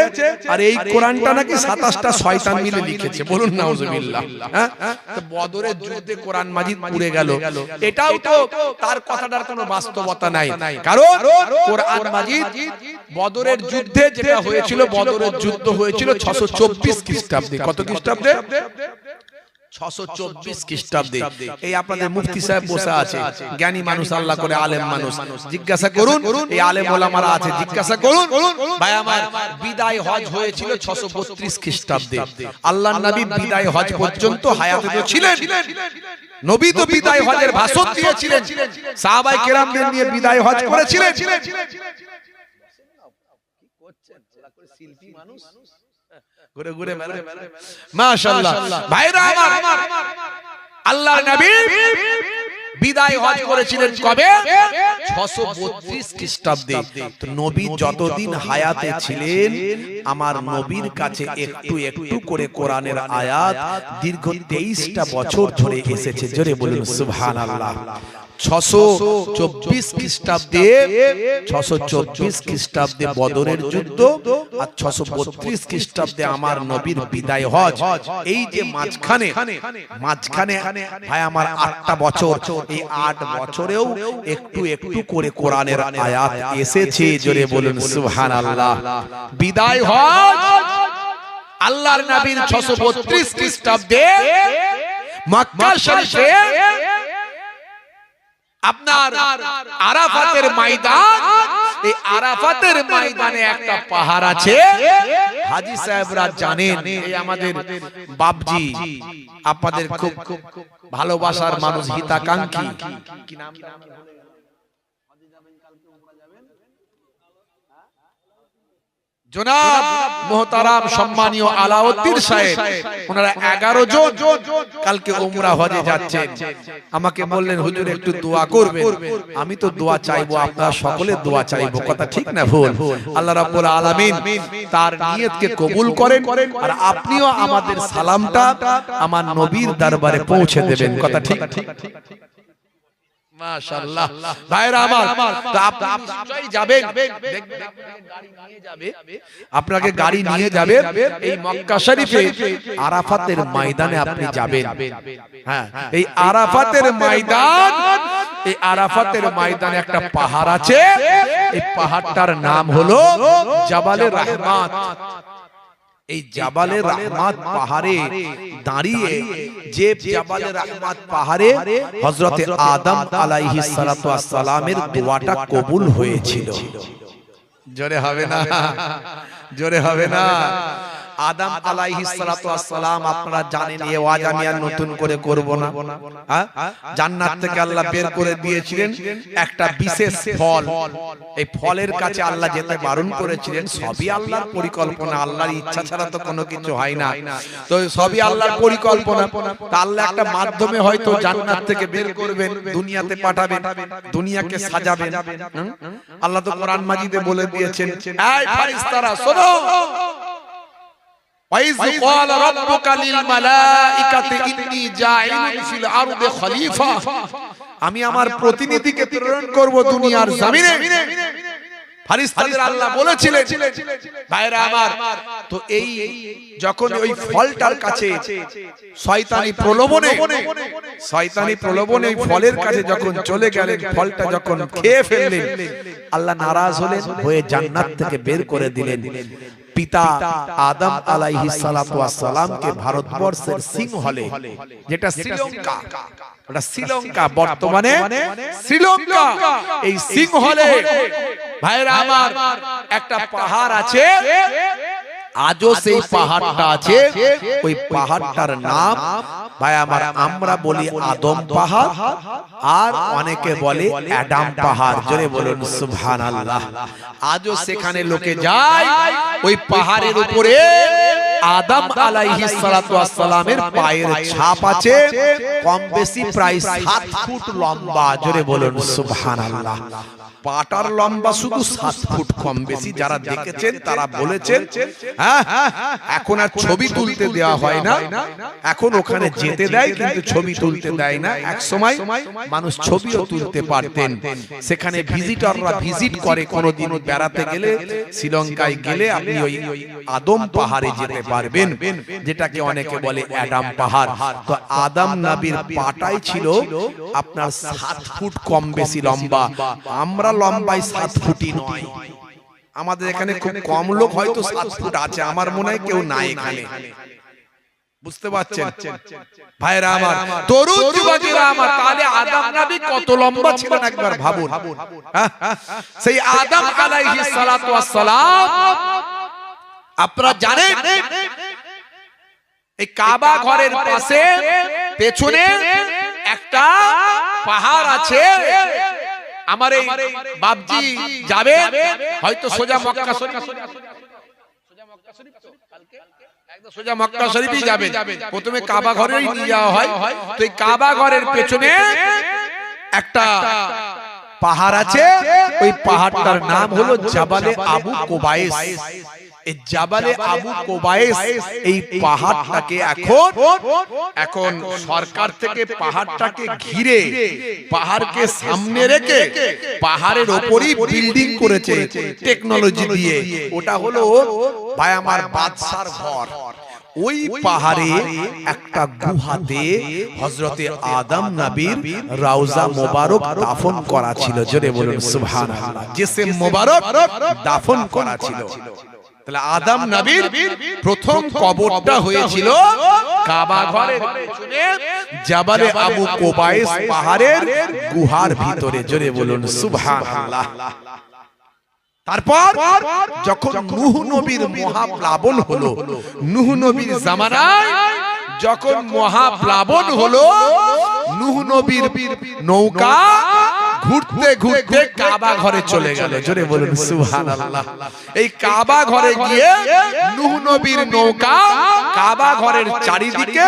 S1: আর এই কোরআনটা নাকি 27টা শয়তান মিলে লিখেছে। বলুন নাউজুবিল্লাহ। হ্যাঁ, তো বদরের যুদ্ধে কোরআন মাজিদ পুড়ে গেল, এটাও তো তার কথাটার কোনো বাস্তবতা নাই। কারণ কোরআন মাজিদ বদরের যুদ্ধে যেটা হয়েছিল, বদরের যুদ্ধ হয়েছিল 624 খ্রিস্টাব্দে। কত খ্রিস্টাব্দে? 624 খ্রিস্টাব্দে। এই আপনাদের মুফতি সাহেব বসে আছে, জ্ঞানী মানুষ, আল্লাহ করে আলেম মানুষ। জিজ্ঞাসা করুন, এই আলেম ওলামারা আছে, জিজ্ঞাসা করুন ভাই আমার, বিদায় হজ হয়েছিল 632 খ্রিস্টাব্দে। আল্লাহর নবী বিদায় হজ পর্যন্ত হায়াতে তো ছিলেন। নবী তো বিদায় হজের ভাষণ দিয়েছিলেন, সাহাবায়ে কেরামদের নিয়ে বিদায় হজ করেছিলেন। শিল্পী মানুষ ঘুরে ঘুরে মাশাআল্লাহ। ভাইরা আমার, আল্লাহর নবী বিদায় হজ করেছিলেন কবে? 632 খ্রিস্টাব্দে। তো নবী যতদিন হায়াতে ছিলেন, আমার নবীর কাছে একটু একটু করে কোরআনের আয়াত দীর্ঘ 23টা বছর ধরে এসেছে। জোরে বলুন সুবহানাল্লাহ। 624 খ্রিস্টাব্দে, 624 খ্রিস্টাব্দে বদরের যুদ্ধ, আর 632 খ্রিস্টাব্দে আমার নবীর বিদায় হজ। এই যে মাঝখানে ভাই আমার 8টা বছর, এই 8 বছরেও একটু একটু করে কোরআনের আয়াত এসেছে। জোরে বলুন সুবহানাল্লাহ। বিদায় হজ আল্লাহর নবীর 632 খ্রিস্টাব্দে মক্কা শরীফে, আপনার আরাফাতের ময়দান, এই আরাফাতের ময়দানে একটা পাহাড় আছে। হাজী সাহেবরা জানেন, এই আমাদের বাপজি, আপনাদের খুব ভালোবাসার মানুষ, হিতাকাঙ্ক্ষী, কি নাম? জনাব মোহতারাম সম্মানীয় আলাউদ্দিন সাহেব, ওনারা 11 জন কালকে উমরা হজে যাচ্ছেন। আমাকে বললেন হুজুর একটু দোয়া করবেন। আমি তো দোয়া চাইবো, আপনারা সকলে দোয়া চাইবো, কথা ঠিক না ভুল? আল্লাহ রাব্বুল আলামিন তার নিয়তকে কবুল করেন, আর আপনিও আমাদের সালামটা আমার নবীর দরবারে পৌঁছে দেবেন, কথা ঠিক? মাশাআল্লাহ ভাইরা আমার, তো আপনি নিশ্চয়ই যাবেন, আপনাকে গাড়ি নিয়ে যাবে এই মক্কা শরীফে আরাফাতের ময়দানে আপনি যাবেন। হ্যাঁ, এই আরাফাতের ময়দান, এই আরাফাতের ময়দানে একটা পাহাড় আছে, এই পাহাড়টার নাম হলো জাবালে রহমাত। এই জাবালে রহমাত পাহাড়ে দাঁড়িয়ে, যে জাবালে রহমাত পাহাড়ে হযরতে আদম আলাইহিস সালাতু ওয়াস সালামের দোয়াটা কবুল হয়েছিল। জোরে হবে না? জোরে হবে না? আদম আলাইহিস সালাতু ওয়াস সালাম, আপনারা জানেন, এই ওয়াজ আমি আর নতুন করে করব না। জান্নাত থেকে আল্লাহ বের করে দিয়েছিলেন একটা বিশেষ ফল, এই ফলের কাছে আল্লাহ যেতে বারণ করেছিলেন। সবই আল্লাহর পরিকল্পনা, আল্লাহর ইচ্ছা ছাড়া তো কোনো কিছু হয় না। তো সবই আল্লাহর পরিকল্পনা। তা আল্লাহ একটা মাধ্যমে হয়তো জান্নাত থেকে বের করবেন, দুনিয়াতে পাঠাবেন, দুনিয়াকে সাজাবেন। আল্লাহ তো কোরআন মাজিদে বলে দিয়েছেন, এই ফেরেশতারা শোনো, وَإِذْ قَالَ رَبُّكَ لِلْمَلَائِكَةِ إِنِّي جَاعِلٌ فِي الْأَرْضِ خَلِيفَةً, আমি আমার প্রতিনিধিকে প্রেরণ করব দুনিয়ার জমিনে। ফেরেশতাদের আল্লাহ বলেছিলেন। ভাইরা আমার, তো এই যখন ওই ফলটার কাছে শয়তানি প্রলোভনে ওই ফলের কাছে যখন চলে গেলেন, ফলটা যখন খেয়ে ফেললেন, আল্লাহ নারাজ হলেন, হয়ে জান্নাত থেকে বের করে দিলেন। পিতা আদম আলাইহিস সালাতু ওয়াস সালামকে ভারতবর্ষের সিংহলে, যেটা শ্রীলঙ্কা, ওটা শ্রীলঙ্কা, বর্তমানে শ্রীলঙ্কা, এই সিংহলে ভাইরা আমার একটা পাহাড় আছে, আজও সেই পাহাড়টা আছে। ওই পাহাড়টার নাম ভাই আমার, আমরা বলি আদম পাহাড়, আর অনেকে বলে অ্যাডাম পাহাড়। জোরে বলুন সুবহানাল্লাহ। আজও সেখানে লোকে যায়, ওই পাহাড়ের উপরে আদম আলাইহিস সালাতু ওয়াস সালামের পায়ের ছাপ আছে, কম বেশি প্রায় 7 ফুট লম্বা। জোরে বলুন সুবহানাল্লাহ। পাটার লম্বা শুধু 7 ফুট, কম বেশি যারা দেখেছেন তারা বলেছেন। হ্যাঁ, এখন আর ছবি তুলতে দেওয়া হয় না, এখন ওখানে যেতে দেয় কিন্তু ছবি তুলতে দেয় না। এক সময় মানুষ ছবিও তুলতে পারতেন। সেখানে ভিজিটররা ভিজিট করে, কোনোদিন বেড়াতে গেলে, শ্রীলঙ্কায় গেলে আপনি ওই আদম পাহাড়ে যেতে পারবেন, যেটাকে অনেকে বলে অ্যাডাম পাহাড়। তো আদম নবীর পাটাই ছিল আপনার 7 ফুট কম বেশি লম্বা। আমরা লম্বাই 7 ফুটই নয়, আমাদের এখানে খুব কম লোক হয়তো 7 ফুট আছে, আমার মনে হয় কেউ নাই এখানে। বুঝতে পারছেন ভাইরা আমার, তরুণ যুবকেরা আমার, তাহলে আদম নবী কত লম্বা ছিলেন একবার ভাবুন। সেই আদম আলাইহিস সালাতু ওয়াস সালাম, আপনারা জানেন এই কাবা ঘরের পাশে পেছনে একটা পাহাড় আছে। আমার এই বাপজি যাবে হয়তো সোজা মক্কা শরীফ, সোজা মক্কা শরীফই যাবে। প্রথমে কাবা ঘরেই নিয়ে যাওয়া হয়। তো এই কাবা ঘরের পেছনে একটা পাহাড় আছে, ওই পাহাড়টার নাম হলো জাবালে আবু কোবাইস। এই জাবালে আবু কোবাইস, এই পাহাড়টাকে এখন সরকার থেকে পাহাড়টাকে ঘিরে, পাহাড়কে সামনে রেখে পাহাড়ের উপরই বিল্ডিং করেছে টেকনোলজি দিয়ে। ওটা হলো ভাই আমার বাদশার ঘর। ওই পাহাড়ে একটা গুহাতে হযরতে আদম নবীর রওজা মোবারক দাফন করা ছিল। জোরে বলুন সুবহানাল্লাহ। জিসম মোবারক দাফন করা ছিল। তাহলে আদম নবীর প্রথম কবরটা হয়েছিল কাবা ঘরের পেছনে জাবালে আবু কোবাইস পাহাড়ের গুহার ভিতরে। জোরে বলুন সুবহানাল্লাহ। তারপর যখন নূহ নবীর মহাপ্লাবন হলো, নূহ নবীর জামানায় যখন মহাপ্লাবন হলো, নূহ নবীর নৌকা ঘুরতে ঘুরতে কাবা ঘরে চলে গেল। জোরে বলুন সুবহানাল্লাহ। এই কাবা ঘরে গিয়ে নূহ নবীর নৌকা কাবা ঘরের চারিদিকে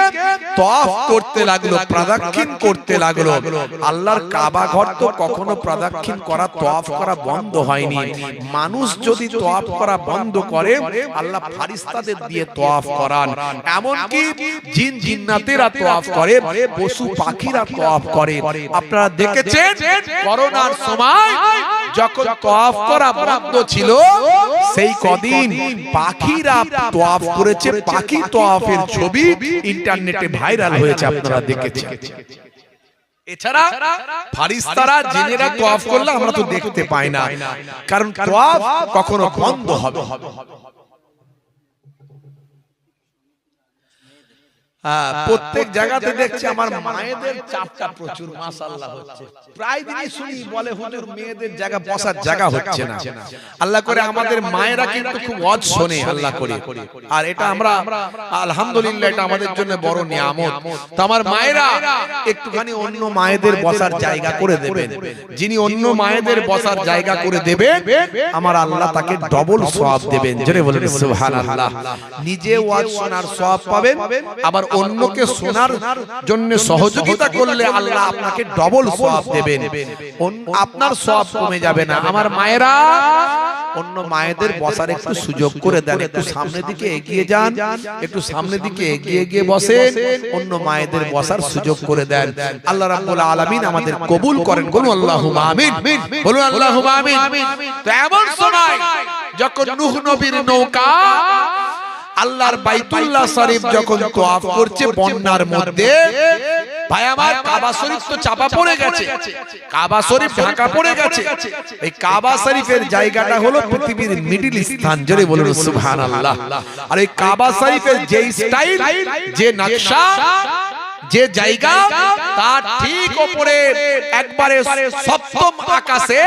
S1: তওয়াফ করতে লাগলো, প্রদক্ষিণ করতে লাগলো। আল্লাহর কাবা ঘর তো কখনো প্রদক্ষিণ করা, তওয়াফ করা বন্ধ হয়নি। মানুষ যদি তওয়াফ করা বন্ধ করে, আল্লাহ ফেরেশতাদের দিয়ে তওয়াফ করান। এমনকি জিন জিন্নাতেরা তওয়াফ করে, পশু পাখিরা তওয়াফ করে। আপনারা দেখেছেন করোনার সময় যখন তওয়াফ করা বন্ধ ছিল, সেই কদিন পাখিরা তওয়াফ করেছে। পাখি তওয়াফের ছবি ইন্টারনেটে ভাইরাল হয়েছে, আপনারা দেখেছেন। এছাড়া ফেরেশতারা জিনেরা তওয়াফ করলে আমরা তো দেখতে পাই না, কারণ তওয়াফ কখনো বন্ধ হবে। প্রত্যেক জায়গাতে দেখছি আমার মায়েদের চাপটা প্রচুর, মাশাআল্লাহ হচ্ছে। প্রায় দিনই শুনি বলে হুজুর মেয়েদের জায়গা বসার জায়গা হচ্ছে না। আল্লাহ করে আমাদের মায়েরা কিন্তু খুব ওয়াজ শোনে, আল্লাহ করে। আর এটা আমরা আলহামদুলিল্লাহ, এটা আমাদের জন্য বড় নিয়ামত। তো আমার মায়েরা একটুখানি অন্য মায়েদের বসার জায়গা করে দেবেন। যিনি অন্য মায়েদের বসার জায়গা করে দেবেন, আমার আল্লাহ তাকে ডবল সওয়াব দেবেন। জোরে বলুন সুবহানাল্লাহ। নিজে ওয়াজ শোনার সওয়াব পাবেন, আবার অন্যকে শোনার জন্য সহযোগিতা করলে আল্লাহ আপনাকে ডবল সওয়াব দেবেন। আপনার সওয়াব কমে যাবে না। আমার মায়েরা অন্য মায়েদের বসার একটু সুযোগ করে দেন, একটু সামনের দিকে এগিয়ে যান, একটু সামনের দিকে এগিয়ে গিয়ে বসেন, অন্য মায়েদের বসার সুযোগ করে দেন। আল্লাহ রাব্বুল আলামিন আমাদের কবুল করেন। বলুন আল্লাহুম্মা আমিন, বলুন আল্লাহুম্মা আমিন। তো এমন সময় যখন নূহ নবীর নৌকা আল্লাহর বাইতুল্লাহ শরীফ যখন তওয়াফ করছে বন্যার মধ্যে, ভাই আমার কাবা শরীফ তো চাপা পড়ে গেছে, কাবা শরীফ ঢাকা পড়ে গেছে। এই কাবা শরীফের জায়গাটা হলো পৃথিবীর মিডল স্থান। জোরে বলুন সুবহানাল্লাহ। আর এই কাবা শরীফের যে স্টাইল, যে নকশা, যে জায়গা, তার ঠিক উপরে একবারে সপ্তম আকাশে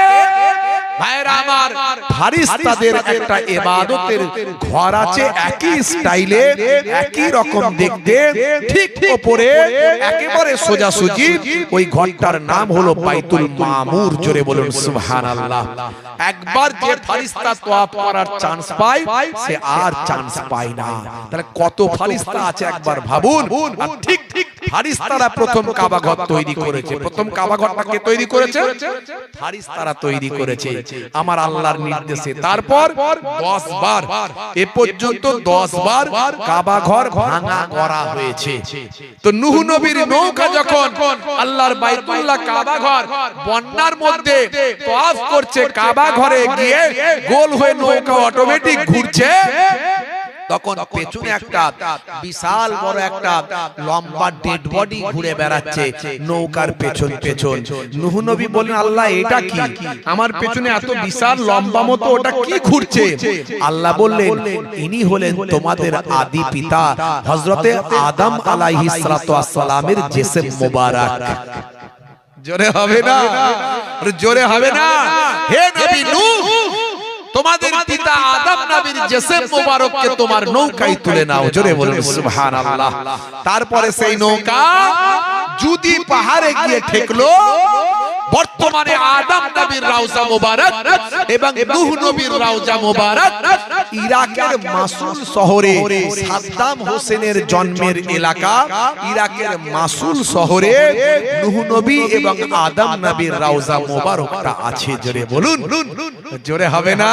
S1: ভাইরা আমার ফেরেশতাদের একটা ইবাদতের ঘর আছে, একই স্টাইলে, একই রকম দেখতে, ঠিক উপরে একেবারে সোজাসুজি ওই ঘরটার নাম হলো বাইতুল মামুর। জোরে বলুন সুবহানাল্লাহ। একবার যে ফেরেশতা তওয়াফ করার চান্স পায়, সে আর চান্স পায় না। তাহলে কত ফেরেশতা আছে একবার ভাবুন। আর ঠিক ঠিক ফেরেশতারা প্রথম কাবা ঘর তৈরি করেছে। প্রথম কাবা ঘরটা কে তৈরি করেছে? ফেরেশতারা তৈরি করেছে আমার আল্লাহর নির্দেশে। তারপর 10 বার, এ পর্যন্ত 10 বার কাবা ঘর ভাঙা করা হয়েছে। তো নূহ নবীর নৌকা যখন আল্লাহর বাইতুল্লাহ কাবা ঘর বন্যার মধ্যে তওয়াফ করছে, কাবা ঘরে গিয়ে গোল হয়ে নৌকা অটোমেটিক ঘুরছে, তখন পেছনে একটা বিশাল বড় একটা লম্বা ডেড বডি ঘুরে বেড়াচ্ছে নৌকার পেছন পেছন। নূহ নবী বলেন, আল্লাহ এটা কি? আমার পেছনে এত বিশাল লম্বা মতো ওটা কি ঘুরছে? আল্লাহ বললেন, ইনি হলেন তোমাদের আদি পিতা হযরতে আদম আলাইহিস সালাতু ওয়াস সালামের জিসম মুবারক। জোরে হবে না? জোরে হবে না? হে নবী নূহ, তোমাদের পিতা আদম নবীর জিসম মুবারককে তোমার নৌকায় তুলে নাও। জোরে বলুন সুবহানাল্লাহ। তারপরে সেই নৌকা যদি পাহাড়ে গিয়ে ঠেকলো, বর্তমানে আদম নবীর রওজা মুবারক এবং নূহ নবীর রওজা মুবারক ইরাকের মাসুল শহরে, সাদ্দাম হোসেনের জন্মের এলাকা ইরাকের মাসুল শহরে নূহ নবী এবং আদম নবীর রওজা মুবারকটা আছে। জোরে বলুন, জোরে হবে না?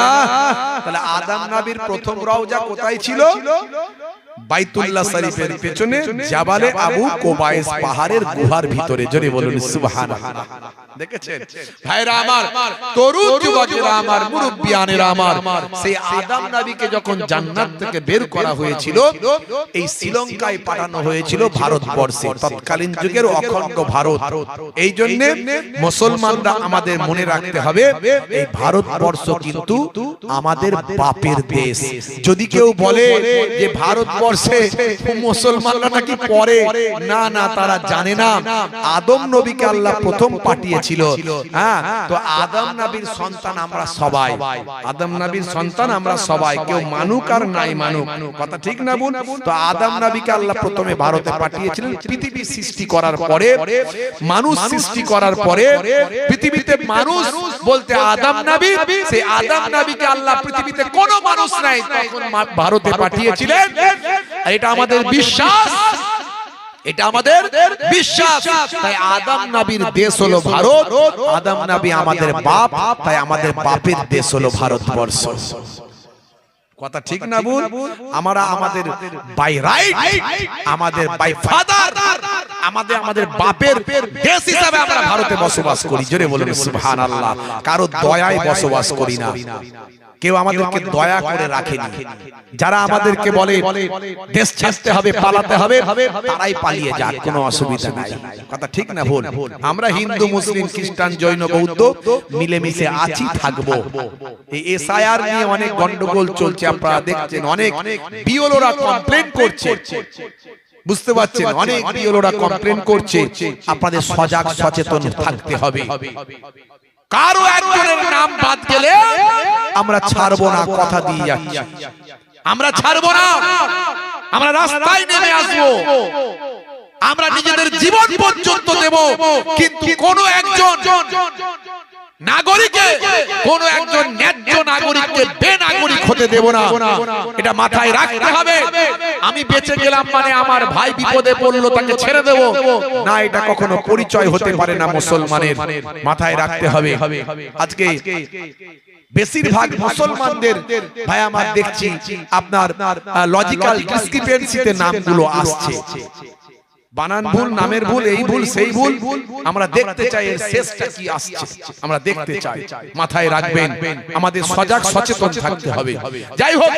S1: তাহলে আদম নবীর প্রথম রওজা কোথায় ছিল? বাইতুল্লাহ শরীফের পেছনে জাবালে আবু কোবাইস পাহাড়ের গুহার ভিতরে। জোরে বলুন সুবহানাল্লাহ। দেখেছেন ভাইরা আমার, তরুণ যুবকেরা আমার, মুরব্বিয়ানেরা আমার, সেই আদম নবীকে যখন জান্নাত থেকে বের করা হয়েছিল, এই শ্রীলঙ্কায় পাঠানো হয়েছিল ভারতবর্ষে, তৎকালীন যুগের অখণ্ড ভারত। এই জন্য মুসলমানরা আমাদের মনে রাখতে হবে, এই ভারতবর্ষ কিন্তু আমাদের বাপের দেশ। যদি কেউ বলে যে ভারতবর্ষে মুসলমানরা নাকি পড়ে, না না, তারা জানে না। আদম নবীকে আল্লাহ প্রথম পাঠিয়ে পাঠিয়েছিল। হ্যাঁ, তো আদম নবীর সন্তান আমরা সবাই, আদম নবীর সন্তান আমরা সবাই, কেউ মানুক আর নাই মানুক, কথা ঠিক না বল? তো আদম নবীকে আল্লাহ প্রথমে ভারতে পাঠিয়েছিলেন পৃথিবী সৃষ্টি করার পরে, মানুষ সৃষ্টি করার পরে পৃথিবীতে মানুষ বলতে আদম নবী, সেই আদম নবীকে আল্লাহ পৃথিবীতে কোনো মানুষ নাই তখন ভারতে পাঠিয়েছিলেন। এটা আমাদের বিশ্বাস, এটা আমাদের বিশ্বাস। তাই আদম নবীর দেশ হলো ভারত, আদম নবী আমাদের বাপ, তাই আমাদের বাপের দেশ হলো ভারতবর্ষ, কথা ঠিক না বল? আমরা আমাদের বাই রাইট, আমাদের বাই ফাদার, আমাদের বাপের দেশ হিসাবে আমরা ভারতে বসবাস করি। জোরে বলুন সুবহানাল্লাহ। কারো দয়ায় বসবাস করি না, কেউ আমাদেরকে দয়া করে রাখেনি। যারা আমাদেরকে বলে দেশ ছাড়তে হবে, পালাতে হবে, তারাই পালিয়ে যাক, কোনো অসুবিধা নাই, কথা ঠিক না ভুল? আমরা হিন্দু, মুসলিম, খ্রিস্টান, জৈন, বৌদ্ধ মিলেমিশে আছি, থাকবো। এই এসআইআর নিয়ে অনেক গন্ডগোল চলছে, আপনারা দেখছেন, অনেক বিওলোরা কমপ্লেন করছে, বুঝতে পারছেন? অনেক বিওলোরা কমপ্লেন করছে। আপনাদের সজাগ সচেতন থাকতে হবে। কারো একজনের নাম বাদ গেলে আমরা ছাড়বো না, কথা দিয়ে যাচ্ছি, আমরা ছাড়বো না, আমরা রাস্তায় নেমে আসবো, আমরা নিজেদের জীবন পর্যন্ত দেব, কিন্তু কোন একজন নাগরিককে, কোন একজন ন্যায্য নাগরিককে বেনাগরিক হতে দেব না, এটা মাথায় রাখতে হবে। আমি বেঁচে গেলাম মানে আমার ভাই বিপদে পড়লো তাকে ছেড়ে দেব না, এটা কখনো পরিচয় হতে পারে না মুসলমানের, মাথায় রাখতে হবে। আজকে বেশিরভাগ মুসলমানদের ভাই আমার দেখছি আপনার লজিক্যাল ডিসক্রিপেন্সিতে নামগুলো আসছে, বানান ভুল, নামের ভুল, এই ভুল, সেই ভুল। আমরা দেখতে চাই এর শেষটা কি আসছে, আমরা দেখতে চাই, মাথায় রাখবেন। আমাদের সজাগ সচেতন থাকতে হবে। যাই হোক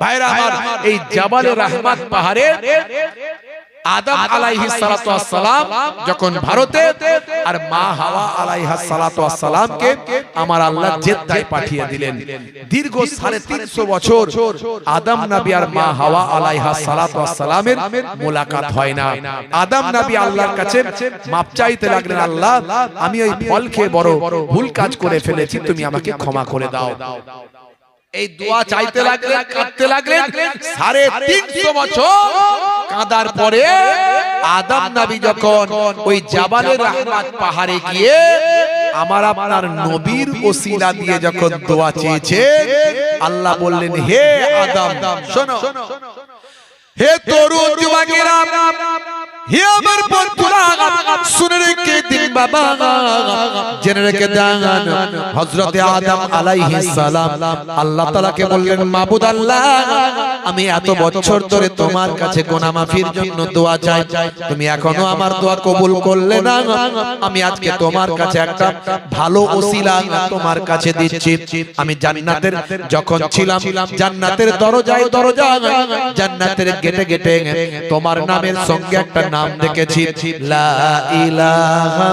S1: ভাইরা আমার, এই জাবালে রহমত পাহাড়ে আদম আলাইহিস সালাতু ওয়াস সালাম যখন ভারতে, আর মা হাওয়া আলাইহাস সালাতু ওয়াস সালামকে আমার আল্লাহ জেদ্দায় পাঠিয়ে দিলেন। দীর্ঘ 350 বছর আদম নবী আর মা হাওয়া আলাইহাস সালাতু ওয়াস সালামের মোলাকাত হয় না। আদম নবী আল্লাহর কাছে মাপ চাইতে লাগলেন, আল্লাহ আমি ওই ফল খেয়ে বড় ভুল কাজ করে ফেলেছি, তুমি আমাকে ক্ষমা করে দাও। এই দোয়া চাইতে লাগলেন, কাঁদতে লাগলেন। 350 বছর কাঁদার পরে আদম নবী যখন ওই জাবালে রহমত পাহাড়ে গিয়ে আমার আপনার নবীর ওসিলা দিয়ে যখন দোয়া চেয়েছে, আল্লাহ বললেন, হে আদম শোনো, হে তরুণ যুবকেরা, হে আমার বন্ধুরা, শুনে রেখে দিন বাবা, জেনে রেখে দেন। হযরতে আদম আলাইহিস সালাম আল্লাহ তাআলাকে বললেন, মাবুদ আল্লাহ, আমি এত বছর ধরে তোমার কাছে গুনাহ মাফির জন্য দোয়া চাই, তুমি এখনো আমার দোয়া কবুল করলে না। আমি আজকে তোমার কাছে একটা ভালো ওসিলা তোমার কাছে দিচ্ছি। আমি জান্নাতের যখন ছিলাম, জান্নাতের দরজায় দরজায়, জান্নাতের গেটে গেটে তোমার নামের সঙ্গে একটা নাম দেখেছি, লা ইলাহা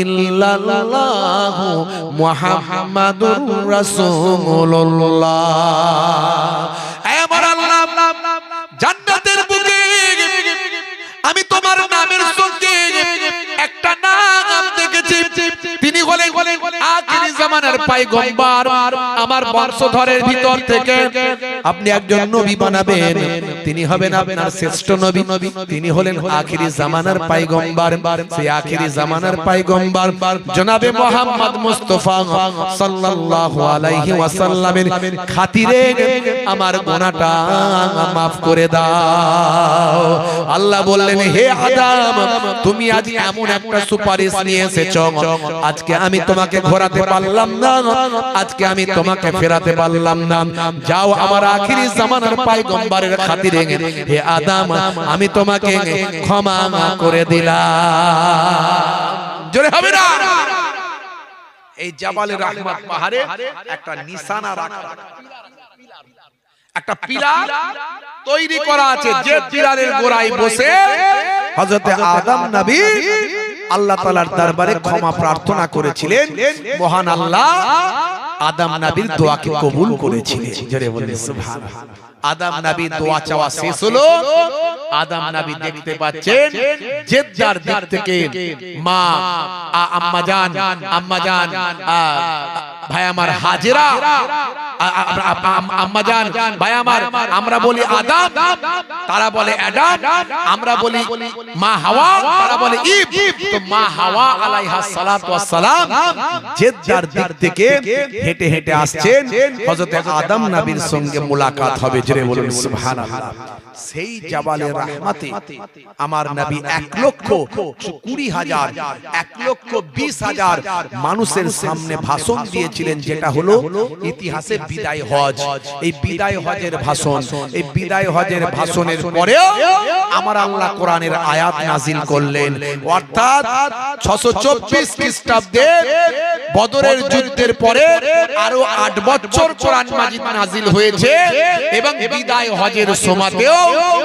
S1: ইল্লাল্লাহু মুহাম্মাদুর রাসূলুল্লাহ। আমার আল্লাহ, জান্নাতের বুকে আমি তোমার নামের সঙ্গে একটা নাম দেখেছি, তিনি হলেন আখিরি জামানার পয়গম্বর। আমার বংশধরের ভিতর থেকে আপনি একজন নবী বানাবেন, তিনি হবেন আপনার শ্রেষ্ঠ নবী, তিনি হলেন আখিরি জামানার পয়গম্বর। সেই আখিরি জামানার পয়গম্বর জনাবে মুহাম্মদ মুস্তাফা সাল্লাল্লাহু আলাইহি ওয়াসাল্লামের খাতিরে আমার গুনাহটা maaf করে দাও। আল্লাহ বললেন, হে আদম, তুমি আজ এমন একটা সুপারিশ নিয়ে এসেছো, আজকে আমি তোমাকে ঘোরাতে পারলাম না, আজকে আমি তোমাকে ফেরাতে পারলাম না। যাও আমার আখিরি জামানার পয়গম্বরের খাতিরে হে আদম, আমি তোমাকে ক্ষমা করে দিলাম। জোরে হবে না? এই জাবালে রহমত পাহাড়ে একটা নিশানা রাখা, একটা পিলার তৈরি করা আছে, যে পিলারের গোড়ায় বসে হযরতে আদম নবী আল্লাহ তাআলার দরবারে ক্ষমা প্রার্থনা করেছিলেন। মহান আল্লাহ আদম নবীর দোয়াকে কবুল করেছিলেন। জোরে বলেন সুবহানাল্লাহ। আদম নবী দোয়া চাওয়া শেষ হলো। আদম নবী দেখতে পাচ্ছেন জেদ্দার দিক থেকে মা আম্মাজান ভাই আমার হাজেরা, আম্মাজান ভাই আমার, আমরা বলি আদম, তারা বলে অ্যাডাম, আমরা বলি মা হাওয়া, তারা বলে ঈভ। তো মা হাওয়া আলাইহা সালাতু ওয়াস সালাম জেদ্দার দিক থেকে হেঁটে হেঁটে আসছেন, হযরত আদম নবীর সঙ্গে মুলাকাত হবে। জোরে বলুন সুবহানাল্লাহ। সেই জাবালে রাহমাতে আমার নবী 1,20,000 1,20,000 মানুষের সামনে ভাষণ দিয়েছিলেন, যেটা হলো ইতিহাসে বিদায় হজ। এই বিদায় হজের ভাষণ, এই বিদায় হজের ভাষণের পরে আমার আল্লাহ কোরআনের আয়াত নাজিল করলেন, অর্থাৎ 624 খ্রিস্টাব্দে বদরের যুদ্ধের পরে আরো 8 বছর কোরআন মাজিদ নাজিল হয়েছে এবং বিদায় হজের সময়তেও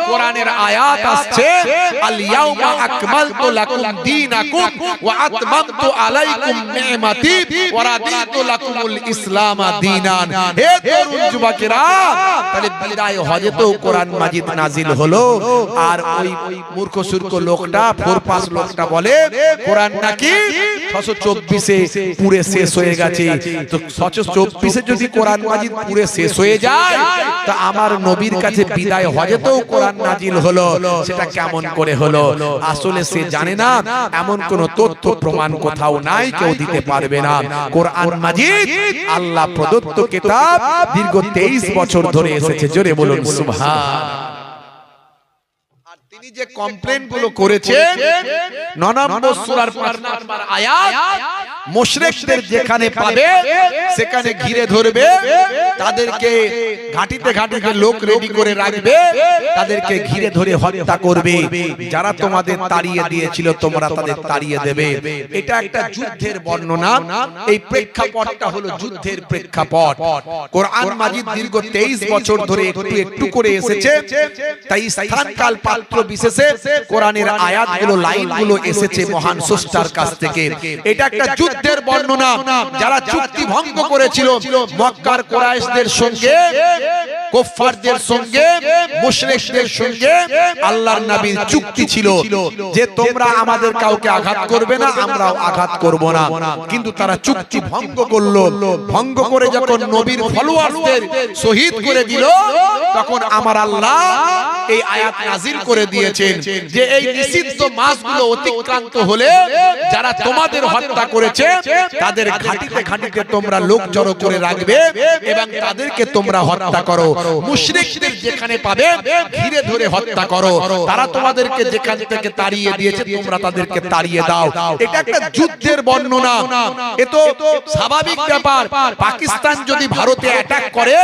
S1: কোরআনের আয়াত আসছে, আল ইয়াউমা আকমালতু লাকুম দীনাকুম ওয়া আতমামতু আলাইকুম নি'মাতি ওয়া রাদিতু লাকুমুল ইসলাম দীনান। হে তরুণ যুবকেরা, তাহলে বিদায় হজে তো কোরআন মাজিদ নাজিল হলো, আর ওই মূর্খ সূর্খ লোকটা ফোরপাস লোকটা বলে কোরআন নাকি 624 এ পুরো শেষ হয়ে গেছে। তো 624 এ যদি কোরআন মাজিদ পুরো শেষ হয়ে যায়, তা আমার নবীর কাছে বিদায় হজে তো কোরআন নাজিল হলো, সেটা কেমন করে হলো? আসলে সে জানে না, এমন কোন তথ্য প্রমাণ কোথাও নাই, কেউ দিতে পারবে না। কোরআন মাজিদ আল্লাহ প্রদত্ত কিতাব, দীর্ঘ 23 বছর ধরে এসেছে। জোরে বলুন সুবহান। তিনি যে কমপ্লেন গুলো করেছেন, 9 নম্বর সূরার 5 নম্বর আয়াত, মুশরিকদের যেখানে পাবে সেখানে ঘিরে ধরবে, তাদেরকে ঘাটিতে ঘাটিতে লোক রেডি করে রাখবে, তাদেরকে ঘিরে ধরে হত্যা করবে। যারা তোমাদের তাড়িয়ে দিয়েছিল তোমরা তাদের তাড়িয়ে দেবে। এটা একটা যুদ্ধের বর্ণনা। এই প্রেক্ষাপটটা হলো যুদ্ধের প্রেক্ষাপট। কোরআন মাজিদ দীর্ঘ 23 বছর ধরে একটু একটু করে এসেছে, তাই স্থান কাল পাত্র বিশেষে কোরআনের আয়াতগুলো, লাইনগুলো এসেছে মহান স্রষ্টার কাছ থেকে। এটা একটা যুদ্ধের বর্ণনা। যারা চুক্তি ভঙ্গ করেছিল মক্কার কুরাইশদের সঙ্গে, কুফফারদের সঙ্গে, মুশরিকদের সঙ্গে আল্লাহর নবীর চুক্তি ছিল যে তোমরা আমাদের কাউকে আঘাত করবে না, আমরাও আঘাত করব না। কিন্তু তারা চুক্তি ভঙ্গ করলো। ভঙ্গ করে যখন নবীর ফলোয়ারদের শহীদ করে দিল, তখন আমার আল্লাহ এই আয়াত নাজিল করে দিয়েছেন যে এই নিষিদ্ধ মাসগুলো অতিক্রান্ত হলে যারা তোমাদের হত্যা করেছে তাদের ঘাটিতে ঘাটিতে তোমরা লোক জড়ো করে রাখবে এবং তাদেরকে তোমরা হত্যা করো। মুশরিকদের যেখানে পাবে ঘিরে ধরে হত্যা করো। তারা তোমাদেরকে যেখান থেকে তাড়িয়ে দিয়েছে তোমরা তাদেরকে তাড়িয়ে দাও। এটা একটা যুদ্ধের বর্ণনা। এ তো স্বাভাবিক ব্যাপার। পাকিস্তান যদি ভারতে অ্যাটাক করে,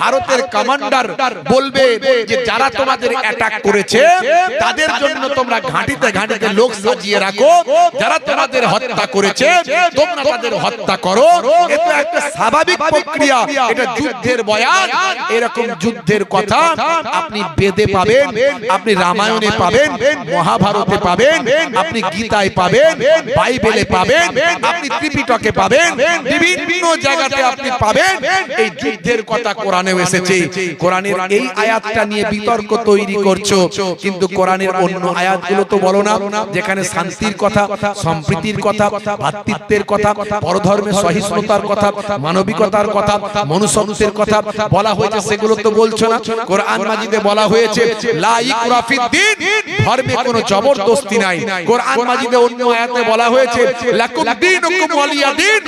S1: ভারতের কমান্ডার বলবে যে যারা তোমাদের অ্যাটাক করেছে তাদের জন্য তোমরা ঘাটিতে ঘাটিতে লোক সাজিয়ে রাখো, যারা তোমাদের হত্যা করেছে তোমরা তাদের হত্যা করো। এটা একটা স্বাভাবিক প্রক্রিয়া। এটা যুদ্ধের বয়ান। এরকম যুদ্ধের কথা আপনি বেদে পাবেন, আপনি রামায়ণে পাবেন, মহাভারতে পাবেন, আপনি গীতায় পাবেন, বাইবেলে পাবেন, আপনি ত্রিপিটকে পাবেন, বিভিন্ন জায়গাতে আপনি পাবেন। এই যুদ্ধের কথা কোরআনেও এসেছে। কোরআনের এই আয়াতটা নিয়ে বিতর্ক তৈরি করছো, কিন্তু কোরআনের অন্য আয়াতগুলো তো বলো না, যেখানে শান্তির কথা, সম্প্রীতির কথা, ভ্রাতৃত্বের কথা, পরধর্মের সহিষ্ণুতার কথা, মানবিকতার কথা, মনুষ্যত্বের কথা বলা হয়েছে, সেগুলো তো বলছো না। কোরআন মাজিদে বলা হয়েছে লা ইকরা ফিদ্দিন, ধর্মে কোনো জবরদস্তি নাই। কোরআন মাজিদে অন্য আয়াতে বলা হয়েছে লাকুম দীনুকুম ওয়ালিয়া দীন,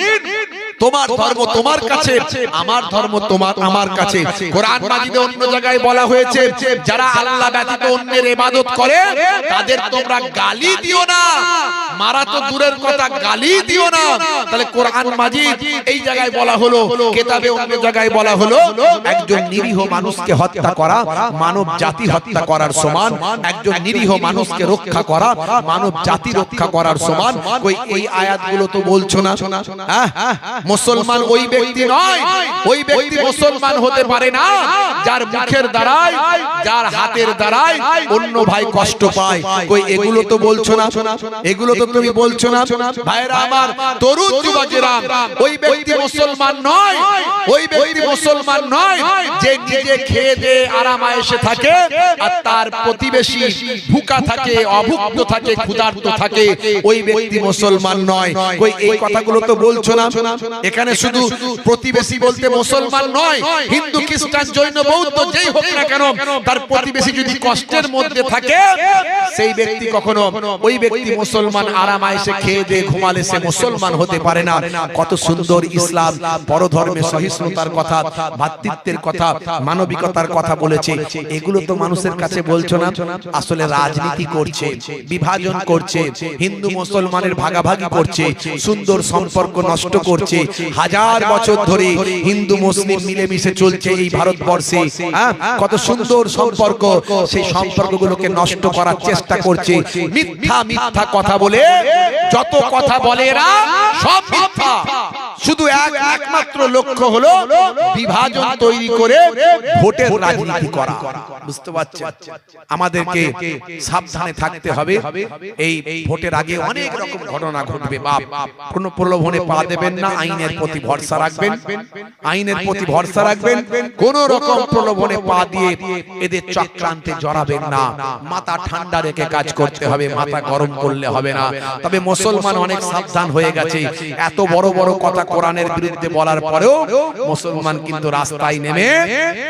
S1: তোমার ধর্ম তোমার কাছে, আমার ধর্ম তোমার আমার কাছে। কোরআন মাজিদে অন্য জায়গায় বলা হয়েছে যারা আল্লাহ ব্যতীত অন্যের ইবাদত করে তাদের তোমরা গালি দিও না। মারা তো দূরের কথা, গালি দিও না। তাহলে কোরআন মাজিদ এই জায়গায় বলা হলো, কিতাবে অন্য জায়গায় বলা হলো একজন নিরীহ মানুষকে হত্যা করা মানব জাতি হত্যা করার সমান, একজন নিরীহ মানুষকে রক্ষা করা মানব জাতি রক্ষা করার সমান। কই এই আয়াতগুলো তো বলছো না। মুসলমান ওই ব্যক্তি নয়, ওই ব্যক্তি মুসলমান হতে পারে না যার মুখের দ্বারাই, যার হাতের দ্বারাই অন্য ভাই কষ্ট পায়। কই এগুলো তো বলছো না, এগুলো তো তুমি বলছো না। ভাইরা আমার, তরুণ যুবকেরা, ওই ব্যক্তি মুসলমান নয়, ওই ব্যক্তি মুসলমান নয় যে নিজে খেয়ে দিয়ে আরামায়েশে থাকে আর তার প্রতিবেশী ভুকা থাকে, অভুক্ত থাকে, ক্ষুধার্ত থাকে, ওই ব্যক্তি মুসলমান নয়। কই এই কথাগুলো তো বলছো না। এখানে শুধু প্রতিবেশী বলতে মুসলমান নয়, হিন্দু, খ্রিস্টান, জৈন, বৌদ্ধ যেই হোক না কেন, তার প্রতিবেশী যদি কষ্টের মধ্যে থাকে, সেই ব্যক্তি কখনো, ওই ব্যক্তি মুসলমান আরামায়েশে খেয়ে দিয়ে ঘুমালে সে মুসলমান হতে পারে না। কত সুন্দর ইসলাম পরধর্মে সহিষ্ণুতার কথা, ভ্রাতৃত্বের কথা, মানবিকতার কথা বলেছে। এগুলো তো মানুষের কাছে বলছো না। আসলে রাজনীতি করছে, বিভাজন করছে, হিন্দু মুসলমানের ভাগাভাগি করছে, সুন্দর সম্পর্ক নষ্ট করছে। হাজার বছর ধরে হিন্দু মুসলিম মিলেমিশে চলছে এই ভারতবর্ষে, কত সুন্দর সম্পর্ক, সেই সম্পর্কগুলোকে নষ্ট করার চেষ্টা করছে। মিথ্যা মিথ্যা কথা বলে, যত কথা বলে এরা সব মিথ্যা। শুধু একমাত্র লক্ষ্য হলো বিভাজন তৈরি করে ভোটের রাজনীতি করা। বুঝতে পারছেন? আমাদেরকে সাবধানে থাকতে হবে। এই ভোটের আগে অনেক রকম ঘটনা ঘটবে। বাপ, কোনো প্রলোভনে পা দেবেন না, আইনের প্রতি ভরসা রাখবেন, আইনের প্রতি ভরসা রাখবেন। কোন রকম প্রলোভনে পা দিয়ে এদের চক্রান্তে জড়াবেন না। মাথা ঠান্ডা রেখে কাজ করতে হবে, মাথা গরম করলে হবে না। তবে মুসলমান অনেক সাবধান হয়ে গেছে। এত বড় বড় কথা কোরআনের বিরুদ্ধে বলার পরেও মুসলমান কিন্তু রাস্তায় নেমে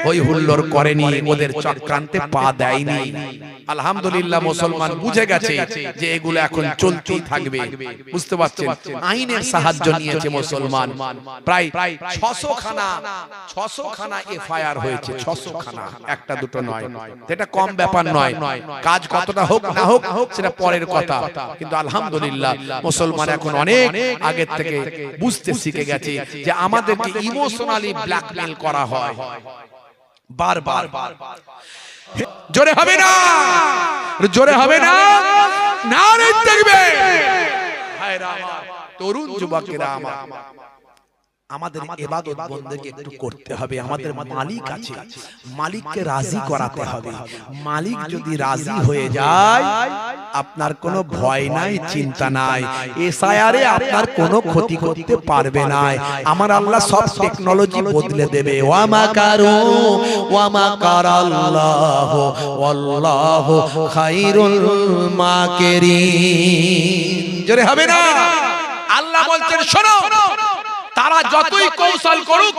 S1: হই হুল্লোড় করেনি, ওদের চক্রান্তে পা দেয়নি। আলহামদুলিল্লাহ, মুসলমান বুঝে গেছে যে এগুলো এখন চলতেই থাকবে। বুঝতে পারছেন? আইনের সাহায্য নিয়েছে মুসলমান। প্রায় 600 খানা এফআইআর হয়েছে। 600 খানা, একটা দুটো নয়। এটা কম ব্যাপার নয়। কাজ কতটা হোক না হোক সেটা পরের কথা, কিন্তু আলহামদুলিল্লাহ মুসলমান এখন অনেক আগের থেকে বুঝতে শিখে গেছে যে আমাদেরকে ইমোশনালি ব্ল্যাকমেল করা হয় বারবার। জোরে হবে না, জোরে হবে না, নারে তাকবীর। ভাইরা আমার, তরুণ যুবকেরা আমার, আমাদের ইবাদত বন্দেগি একটু করতে হবে। আমাদের মালিক আছে, মালিককে রাজি করাতে হবে। মালিক যদি রাজি হয়ে যায়, আপনার কোনো ভয় নাই, চিন্তা নাই। এসআইআরে আপনার কোনো ক্ষতি করতে পারবে না। আমার আল্লাহ সব টেকনোলজি বদলে দেবে। ওয়া মাকারু ওয়া মাকারাল্লাহু ওয়াল্লাহু খায়রুল মাকিরিন। জোরে হবে না? আল্লাহ বলছেন, শোনো, তারা যতই কৌশল করুক,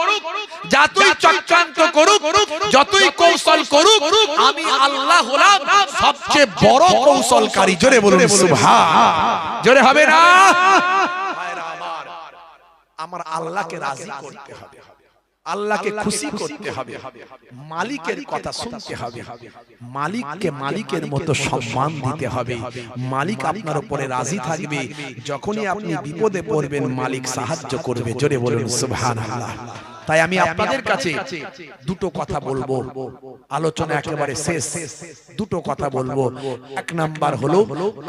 S1: যতই চক্রান্ত করুক, যতই কৌশল করুক, আমি আল্লাহ হলাম সবচেয়ে বড় কৌশলকারী। জোরে বলুন সুবহান। জোরে হবে না? আমার আল্লাহকে রাজি করতে হবে, আল্লাহকে খুশি করতে হবে, মালিকের কথা শুনতে হবে, মালিককে মালিকের মতো সম্মান দিতে হবে। মালিক আপনার উপরে রাজি থাকবে। যখনই আপনি বিপদে পড়বেন, মালিক সাহায্য করবে। জোরে বলুন সুবহানাল্লাহ। তাই আমি আপনাদের কাছে দুটো কথা বলবো, আলোচনা একেবারে শেষ। দুটো কথা বলবো। এক নাম্বার হলো,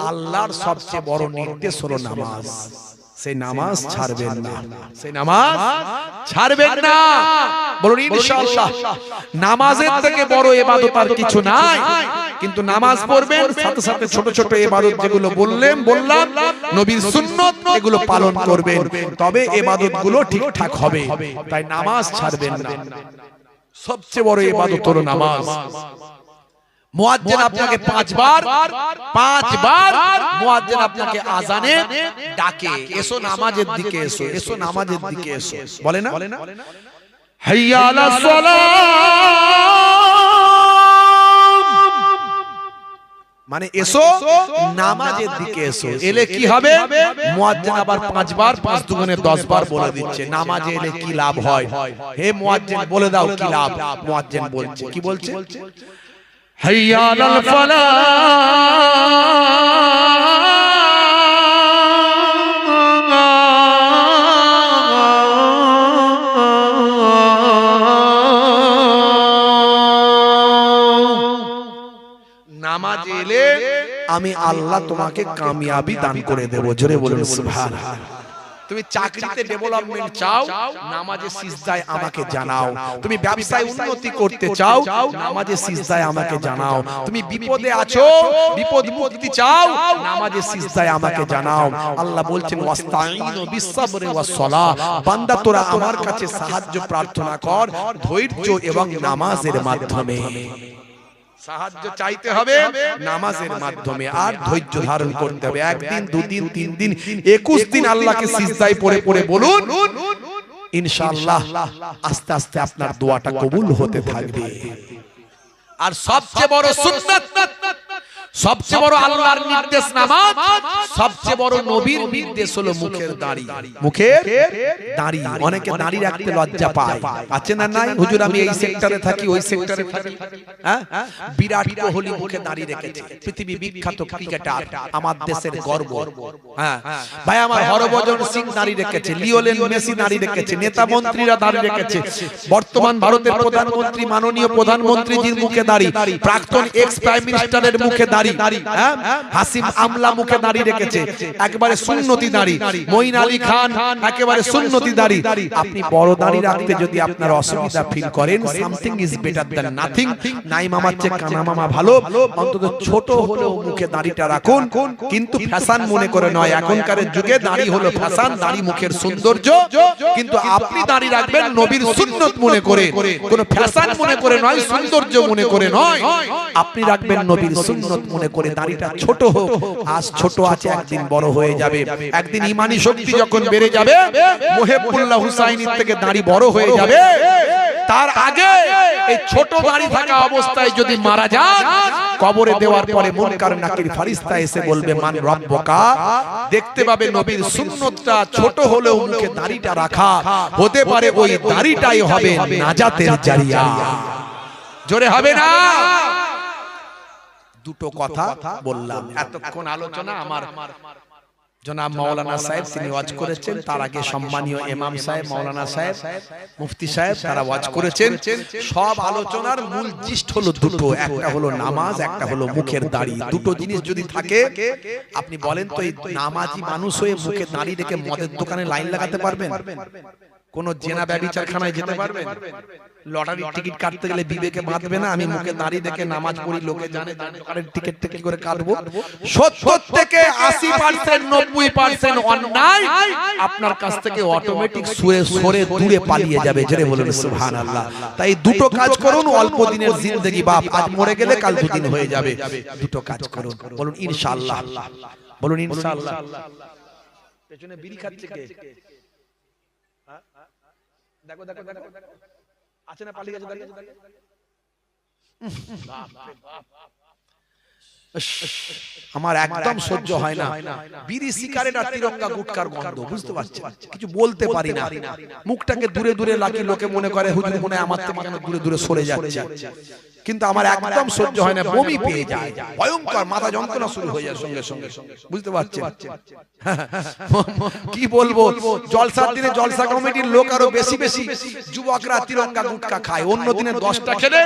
S1: আল্লাহর সবচেয়ে বড় নির্দেশ হলো নামাজ। সেই নামাজ ছাড়বেন না, সেই নামাজ ছাড়বেন না। বলুন ইনশাআল্লাহ। নামাজের থেকে বড় ইবাদত আর কিছু নাই। কিন্তু নামাজ পড়বেন, সাথে সাথে ছোট ছোট ইবাদত যেগুলো বললাম নবীর সুন্নাত, এগুলো পালন করবেন, তবে ইবাদতগুলো ঠিকঠাক হবে। তাই নামাজ ছাড়বেন না। সবচেয়ে বড় ইবাদত হলো নামাজ। মুয়াজ্জিন আপনাকে পাঁচবার মুয়াজ্জিন আপনাকে আযানে ডাকে, এসো নামাজের দিকে এসো, এসো নামাজের দিকে এসো, বলে না? হাইয়া আলাস সালাম, মানে এসো নামাজের দিকে এসো। এলে কি হবে? মুয়াজ্জিন আবার পাঁচবার, 5 দুগুণে 10 বার বলে দিচ্ছে নামাজে এলে কি লাভ হয়। হে মুয়াজ্জিন বলে দাও কি লাভ। মুয়াজ্জিন বলছে, কি বলছে? হাইয়া আলাল ফালাহ, নামাজ এলে আমি আল্লাহ তোমাকে কামিয়াবি দান করে দেব। জোরে বলুন সুবহানাল্লাহ। তুমি চাকরিতে ডেভেলপমেন্ট চাও, নামাজে সিজদায় আমাকে জানাও। তুমি ব্যবসায় উন্নতি করতে চাও, নামাজে সিজদায় আমাকে জানাও। তুমি বিপদে আছো, বিপদ মুক্তি চাও, নামাজে সিজদায় আমাকে জানাও। আল্লাহ বলছেন ওয়াস্তাইনু বিসসাবরি ওয়াস সালাহ, বান্দা তোরা আমার কাছে সাহায্য প্রার্থনা কর ধৈর্য এবং নামাজের মাধ্যমে। সাহায্য চাইতে হবে নামাজের মাধ্যমে, আর ধৈর্য ধারণ করতে হবে। একদিন, দুদিন, 3 দিন, 21 দিন আল্লাহকে সিজদায় পড়ে পড়ে বলুন, ইনশাআল্লাহ আস্তে আস্তে আপনার দোয়াটা কবুল হতে থাকবে। আর সবচেয়ে বড় সুন্নাত, সবচেয়ে বড় আল্লাহর নির্দেশ নামাজ, সবচেয়ে বড় নবীর নির্দেশ হলো মুখের দাড়ি। মুখের দাড়ি, অনেকে দাড়ি রাখতে লজ্জা পায়, আছে না নাই? হুজুর আমি এই সেক্টরে থাকি, ওই সেক্টরে থাকি। হ্যাঁ, বিরাট কোহলি মুখে দাড়ি রেখেছে, পৃথিবী বিখ্যাত ক্রিকেটার, আমার দেশের গর্ব। হ্যাঁ ভাই, আমার হরভজন সিং দাড়ি রেখেছে, লিওনেল মেসি দাড়ি রেখেছে, নেতা মন্ত্রীরা দাড়ি রেখেছে, বর্তমান ভারতের প্রধানমন্ত্রী, মাননীয় প্রধানমন্ত্রীজির মুখে দাড়ি, প্রাক্তন এক্স প্রাইম মিনিস্টারের মুখে দাড়ি, হাসিম আমলা মুখে দাড়ি রেখেছে, একেবারে সুন্নতি দাড়ি। মঈন আলী খান একেবারে সুন্নতি দাড়ি। আপনি বড় দাড়ি রাখতে যদি আপনার অসুবিধা ফিল করেন, something is better than nothing. নাই মামার চেয়ে কানা মামা ভালো, অন্তত ছোট হলেও মুখে দাড়িটা রাখুন, কিন্তু ফ্যাশন মনে করে নয়। এখনকার যুগে দাড়ি হলো ফ্যাশন, দাড়ি মুখের সৌন্দর্য, কিন্তু আপনি দাড়ি রাখবেন নবীর সুন্নত মনে করে, কোনো ফ্যাশন মনে করে নয়, সৌন্দর্য মনে করে নয়। আপনি রাখবেন নবীর সুন্নত মনে করে। দাড়িটা ছোট হোক, আজ ছোট আছে, একদিন বড় হয়ে যাবে। একদিন ঈমানি শক্তি যখন বেড়ে যাবে, মুহিবুল্লাহ হুসাইনির থেকে দাড়ি বড় হয়ে যাবে। তার আগে এই ছোট দাড়ি থাকা অবস্থায় যদি মারা যান, কবরে দেওয়ার পরে মুনকার নাকির ফেরেশতা এসে বলবে মান রব্বুকা, দেখতে পাবে নবীর সুন্নতটা ছোট হলেও মুখে দাড়িটা রাখা, হতে পারে ওই দাড়িটাই হবে নাজাতের জারিয়া। জোরে হবে না? দুটো কথা বললাম, এতক্ষণ আলোচনা আমার জনাব মাওলানা সাহেব তিনি ওয়াজ করেছেন, তার আগে সম্মানীয় ইমাম সাহেব মাওলানা সাহেব, মুফতি সাহেব তারা ওয়াজ করেছেন। সব আলোচনার মূল জিস্ট হলো দুটো, একটা হলো নামাজ, একটা হলো মুখের দাড়ি। দুটো জিনিস যদি থাকে, আপনি বলেন তো এই নামাজি মানুষ হয়ে মুখে দাড়ি রেখে মদের দোকানে লাইন লাগাতে পারবেন? কোন জেনা ব্যভিচারখানায় যেতে পারবেন? লটারির টিকিট কাটতে গেলে বিবেকে বাঁধবে না? আমি মুখে দাঁড়িয়ে দেখে নামাজ পড়ি, লোকে জানে দোকানের টিকিটটা কি করে কাটবো? 70 থেকে 80%, 90% অন্যায় আপনার কাছ থেকে অটোমেটিক সরে দূরে পালিয়ে যাবে। জোরে বলুন সুবহানাল্লাহ। তাই দুটো কাজ করুন, অল্প দিনের জিন্দেগি, বাপ আজ মরে গেলে কাল দুদিন হয়ে যাবে। দুটো কাজ করুন, বলুন ইনশাআল্লাহ, বলুন ইনশাআল্লাহ। পেছনে বিড়ি খাচ্ছে কে? দেখো দেখো দেখো, আছে না পালিয়ে গেছে? আমার একদম সহ্য হয় না বিড়ি, সিগারেট আর তিরঙ্গা গুটকার গন্ধ, বুঝতে পারছেন? কিছু বলতে পারি না, মুখটাকে দূরে দূরে লাগি, লোকে মনে করে হুজুর মনে আমার থেকে দূরে দূরে সরে যাচ্ছে, কিন্তু আমার একদম সহ্য হয় না, বমি পেয়ে যায়, ভয়ঙ্কর মাথা যন্ত্রণা শুরু হয়ে যায় সঙ্গে সঙ্গে, বুঝতে পারছেন? কি বলবো, জলসার দিনে জলসা কমিটির লোক আরো বেশি বেশি যুবকরা তিরঙ্গা গুটকা খায়, অন্য দিনে 10টা খেলে